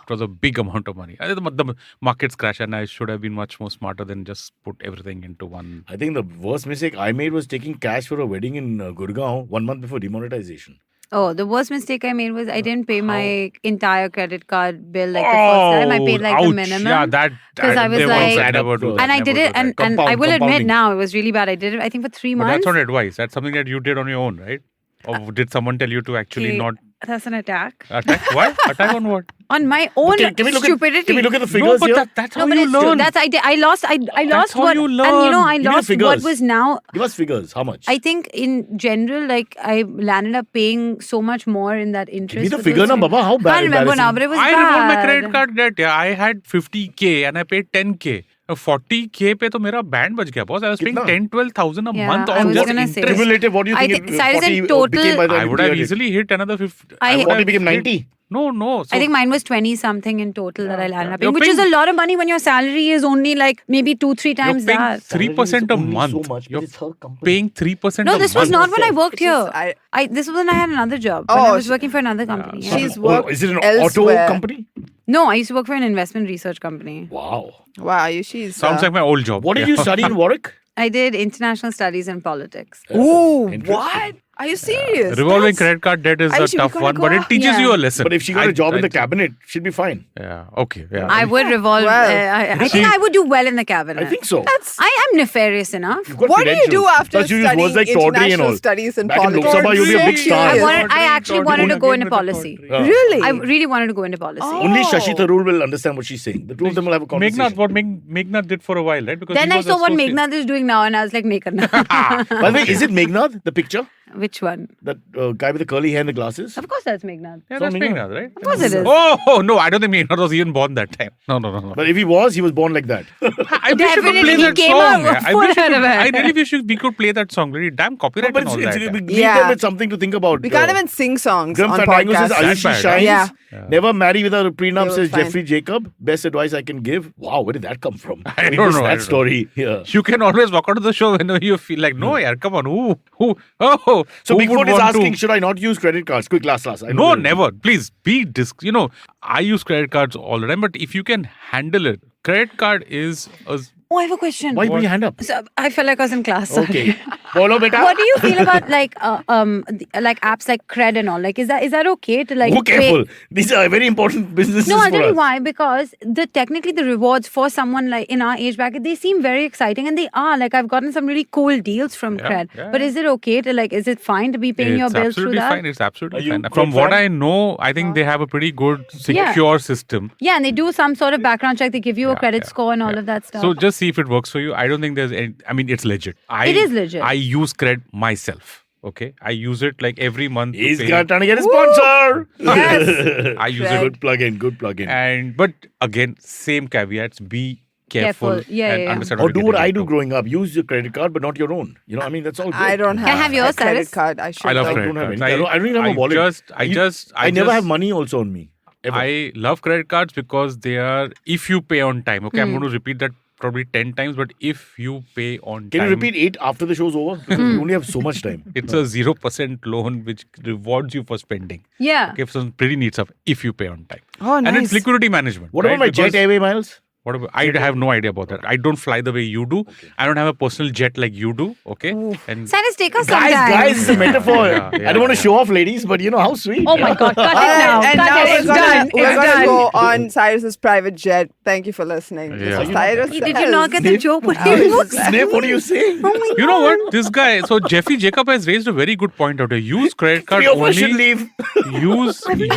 was a big amount of money. The markets crashed and I should have been much more smarter than just put everything into one. I think the worst mistake I made was taking cash for a wedding in Gurgaon 1 month before demonetization. Oh, the worst mistake I made was I didn't pay my entire credit card bill like the first time. I paid like the ouch. minimum. Yeah, that 'Cause I was never like- do that, never do that, And I never did do it, that. and I will admit Compounding. now it was really bad. I did it, I think, for 3 But months. that's not advice. That's something that you did on your own, right? Or did someone tell you to actually Okay, not That's an attack attack? What? Attack on what? on my own Can we look stupidity. Can we look at the No, figures but here? that's No, how but you it's true. learn. That's I did. I lost. I lost how what, you and learn. I Give me the lost what figures. was now. Give us figures. How much? I think in general, like I landed up paying so much more in that interest. Give me the for figure, those na, things. Baba. How bad? Can't remember now, but it was I bad. revolved my credit card debt. Yeah, I had 50K and I paid 10K. 40K पे तो मेरा band बच गया boss. I was paying कितना? 10-12,000 a Yeah, month I on was just gonna say. interest. Cumulative, what do you I think? think Cyrus in total- became by the I would have period? easily hit another 50. I- would 40 have became hit- 90. No. So I think mine was 20 something in total that I landed up You're paying, which is paying- a lot of money when your salary is only like maybe 2-3 you're times paying that. 3% a Salary is only month. so much, but You're it's her company. paying 3% No, a this was month. not when I worked Which is- here. This was when I had another job. When I Oh, was working for another company. yeah. She's Oh, worked is it an elsewhere. auto company? No, I used to work for an investment research company. Wow. Wow, she's Sounds like my old job. What did Yeah. you study in Warwick? I did international studies and politics. Ooh, Interesting. what? Are you serious? Revolving That's- credit card debt is a Ayushi, we tough gotta one, go but out. it teaches Yeah. you a lesson. But if she got a job in the cabinet, she'd be fine. Yeah, okay. Yeah. I would revolve. Well, I think I would do well in the cabinet. I think so. I am nefarious enough. You've got What do you do credentials. after Plus you use studying words like tawdry and international all. studies and Back in politics? Lok Sabha, you'll be a big star. I actually wanted to go into policy. Really? I really wanted to go into policy. Only Shashi Tharoor will understand what she's saying. The two of them will have a conversation. Meghnad, what Meghnad did for a while, right? Because Then he I was saw what associate- Meghnad is doing now, and I was like, "Nahi karna." By the way, is it Meghnad, the picture? Which one? That guy with the curly hair and the glasses? Of course, that's Meghnad. Yeah, So that's Meghnad. Meghnad, right? Of course it is. Oh, no, I don't think Meghnad was even born that time. No. But if he was born like that. I wish you could Definitely, play he that came song. out I wish you full could, of it. I really wish we could play that song. Really damn copyright But and all that. leave Yeah. them with something to think about. We can't even sing songs Grim on Fandango says podcasts. Ayushi bad, shines. Yeah. Never marry without a prenup, They were says fine. Jeffrey Jacob. Best advice I can give. Wow, where did that come from? I We don't missed know, I that don't story. Yeah. You can always walk out of the show whenever you feel like, no, yaar, come on. So who Bigfoot would is want asking, to? should I not use credit cards? Quick, last. I know No, that- never. Please be I use credit cards all the time, but if you can handle it, credit card is a Oh, I have a question. Why put your hand up? So, I felt like I was in class. Sorry. Okay. Bolo beta. What do you feel about like apps like Cred and all? Like, is that okay to like? Go pay- careful. These are very important businesses No, I'll for tell you us. why. Because technically the rewards for someone like in our age bracket, they seem very exciting, and they are. Like, I've gotten some really cool deals from Cred. yeah. But is it okay to like? Is it fine to be paying your It's bills through absolutely that? fine. It's absolutely Are you fine. credit From what fan? I know, I think they have a pretty good, secure system. Yeah, and they do some sort of background check. They give you a credit score and all of that stuff. So just see if it works for you. I don't think there's any, I mean, it's legit. It is legit. I use Cred myself. Okay. I use it like every month. to He's pay. trying to get a sponsor. Yes. I use Cred. it. Good plug-in. But again, same caveats. Be careful. Careful. Yeah, and yeah. understand Or what do you're what getting I do into. growing up. Use your credit card, but not your own. I mean, that's all good. I don't have, I have yours, a credit Cyrus? card. I should I love though. I credit don't have cards. any. I don't even have a wallet. I never just have money also on me. Ever. I love credit cards because they are, if you pay on time. Okay, I'm going to repeat that probably 10 times, but if you pay on Can time. you repeat 8 after the show's over? Because we only have so much time. It's a 0% loan which rewards you for spending. Yeah. Okay, so pretty neat stuff if you pay on time. Oh, nice. And it's liquidity management. What about my Because- Jet Airway miles? What about, I have no idea about that. I don't fly the way you do. I don't have a personal jet like you do. Okay. And Cyrus, take us Guys, sometime. it's a metaphor. Yeah, I don't want to show off, ladies, but you know how sweet. Oh my God, cut it now. And Cut now it. It's we're gonna, done. we're It's gonna done. go on Cyrus's private jet. Thank you for listening. This Yeah. is Cyrus. Did you not get the Snip. joke? What are you Snip, what are you saying? you know what? This guy, so Jeffy Jacob has raised a very good point out here. Use credit card Three of us should only. leave.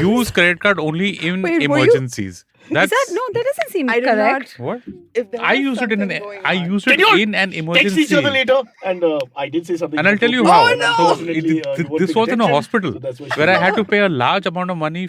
Use credit card only in Wait, were you- emergencies. Is that no? That doesn't seem I did correct. What? If there I was use it in something going I on. use Can it you in an emergency. Text each other later. And I did say something. And I'll tell you before. how. And So unfortunately, you weren't this paying was in a attention. hospital So that's why she- where I had to pay a large amount of money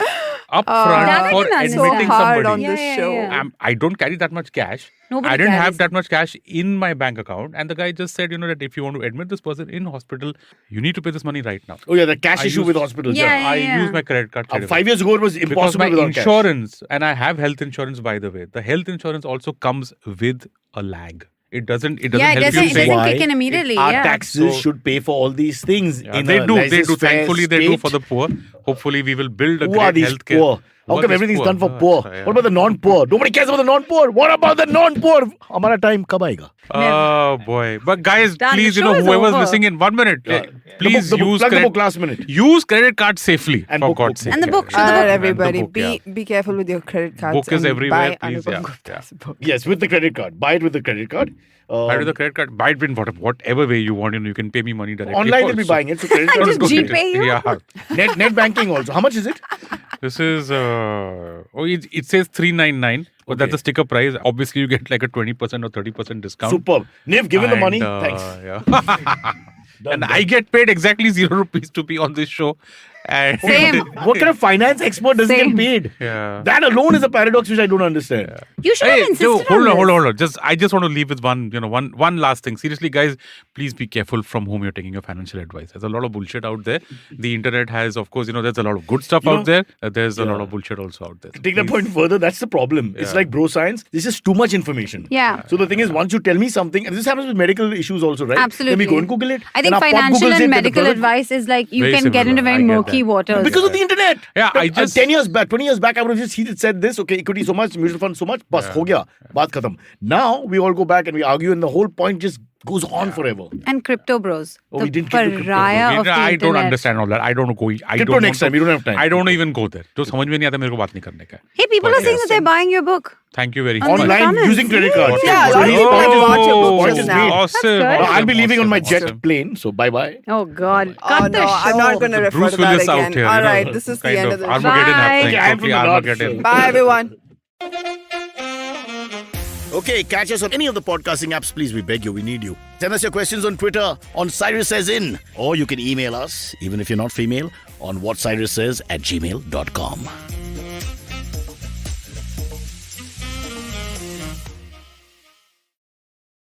up that front I for can admitting understand. so hard on somebody. this Yeah, show. yeah. I don't carry that much cash. Nobody I didn't carries have that much cash in my bank account. And the guy just said, that if you want to admit this person in hospital, you need to pay this money right now. Oh, yeah, the cash I issue used- with hospitals. Yeah, I yeah. use my credit card. straight away. 5 years ago, it was Because impossible my without cash. insurance, and I have health insurance, by the way. The health insurance also comes with a lag. It doesn't Yeah, it help doesn't, you it say. doesn't Why? kick in immediately. Our Yeah. taxes So- should pay for all these things. Yeah, in they a do. laissez-faire Thankfully, they do state. for the poor. Hopefully, we will build a Who great are these healthcare. poor? How Who are come these everything's done for Oh, poor? yeah. What about the non-poor? Nobody cares about the non-poor. What about the non-poor? Hamara time kab aayega? Oh boy! But guys, Done. please, The show is whoever's over. listening in 1 minute, please the book, use plug the book credit. last minute. Use credit card safely, And for book, God's book, sake. And the book, show All the right, book. everybody, And the book, be careful with your credit cards. Book is and everywhere, Buy please, Anupam yeah. Gupta's book. Yes, with the credit card. Buy it with the credit card. Buy with the credit card. Buy it in whatever way you want. You can pay me money directly. Online they'll be also. buying it. So credit card Just is good. GPay you? Yeah. Net banking also. How much is it? This is it says 399, but that's Okay. the sticker price. Obviously, you get like a 20% or 30% discount. Superb. Niv, give him the And, money. Thanks. Yeah. Done, and done. I get paid exactly 0 rupees to be on this show. And Same. What kind of finance expert doesn't Same. get paid? Yeah. That alone is a paradox which I don't understand. You should have Hey, insisted no, hold on on. this. I just want to leave with one last thing. Seriously, guys, please be careful from whom you're taking your financial advice. There's a lot of bullshit out there. The internet has, of course, there's a lot of good stuff out there. There's a lot of bullshit also out there. So Take that please- point further, that's the problem. It's Yeah. like bro science. There's just too much information. Yeah. So the thing is, once you tell me something, and this happens with medical issues also, right? Absolutely. Then we go and Google it. I Then think our pot financial Googles it, and then the medical brother- advice is like you Very can get similar. into very I get murky that. waters. Because of the internet. Yeah, I just- 10 years back, 20 years back, I would have just said this, okay, equity so much, mutual fund so much, bas, ho gaya, baat khatam. Now we all go back and we argue, and the whole point just goes on forever. And crypto bros. Oh, the we didn't get to crypto pariah of the I don't internet. understand all that. I don't go. I Crypto don't next time. We don't have time. I don't even go there. जो समझ में नहीं आता मेरे को बात नहीं करने का. Hey, people are saying that they're buying your book. Thank you very On much. the Online comments. using credit cards. Yeah, a So lot of his people point have is- bought your book point just is now. made. Awesome. good. I'll be leaving on my jet Awesome. plane, so bye-bye. Oh God. Oh Cut the no, show. I'm not going to refer Bruce to that Willis out again. here. All right, this is the kind end of the show. Armageddon Bye. happening. Okay, I'm from the North Armageddon. Shore. Bye, everyone. Okay, catch us on any of the podcasting apps, please. We beg you, we need you. Send us your questions on Twitter on Cyrus Says In, or you can email us, even if you're not female, on whatcyrussays@gmail.com.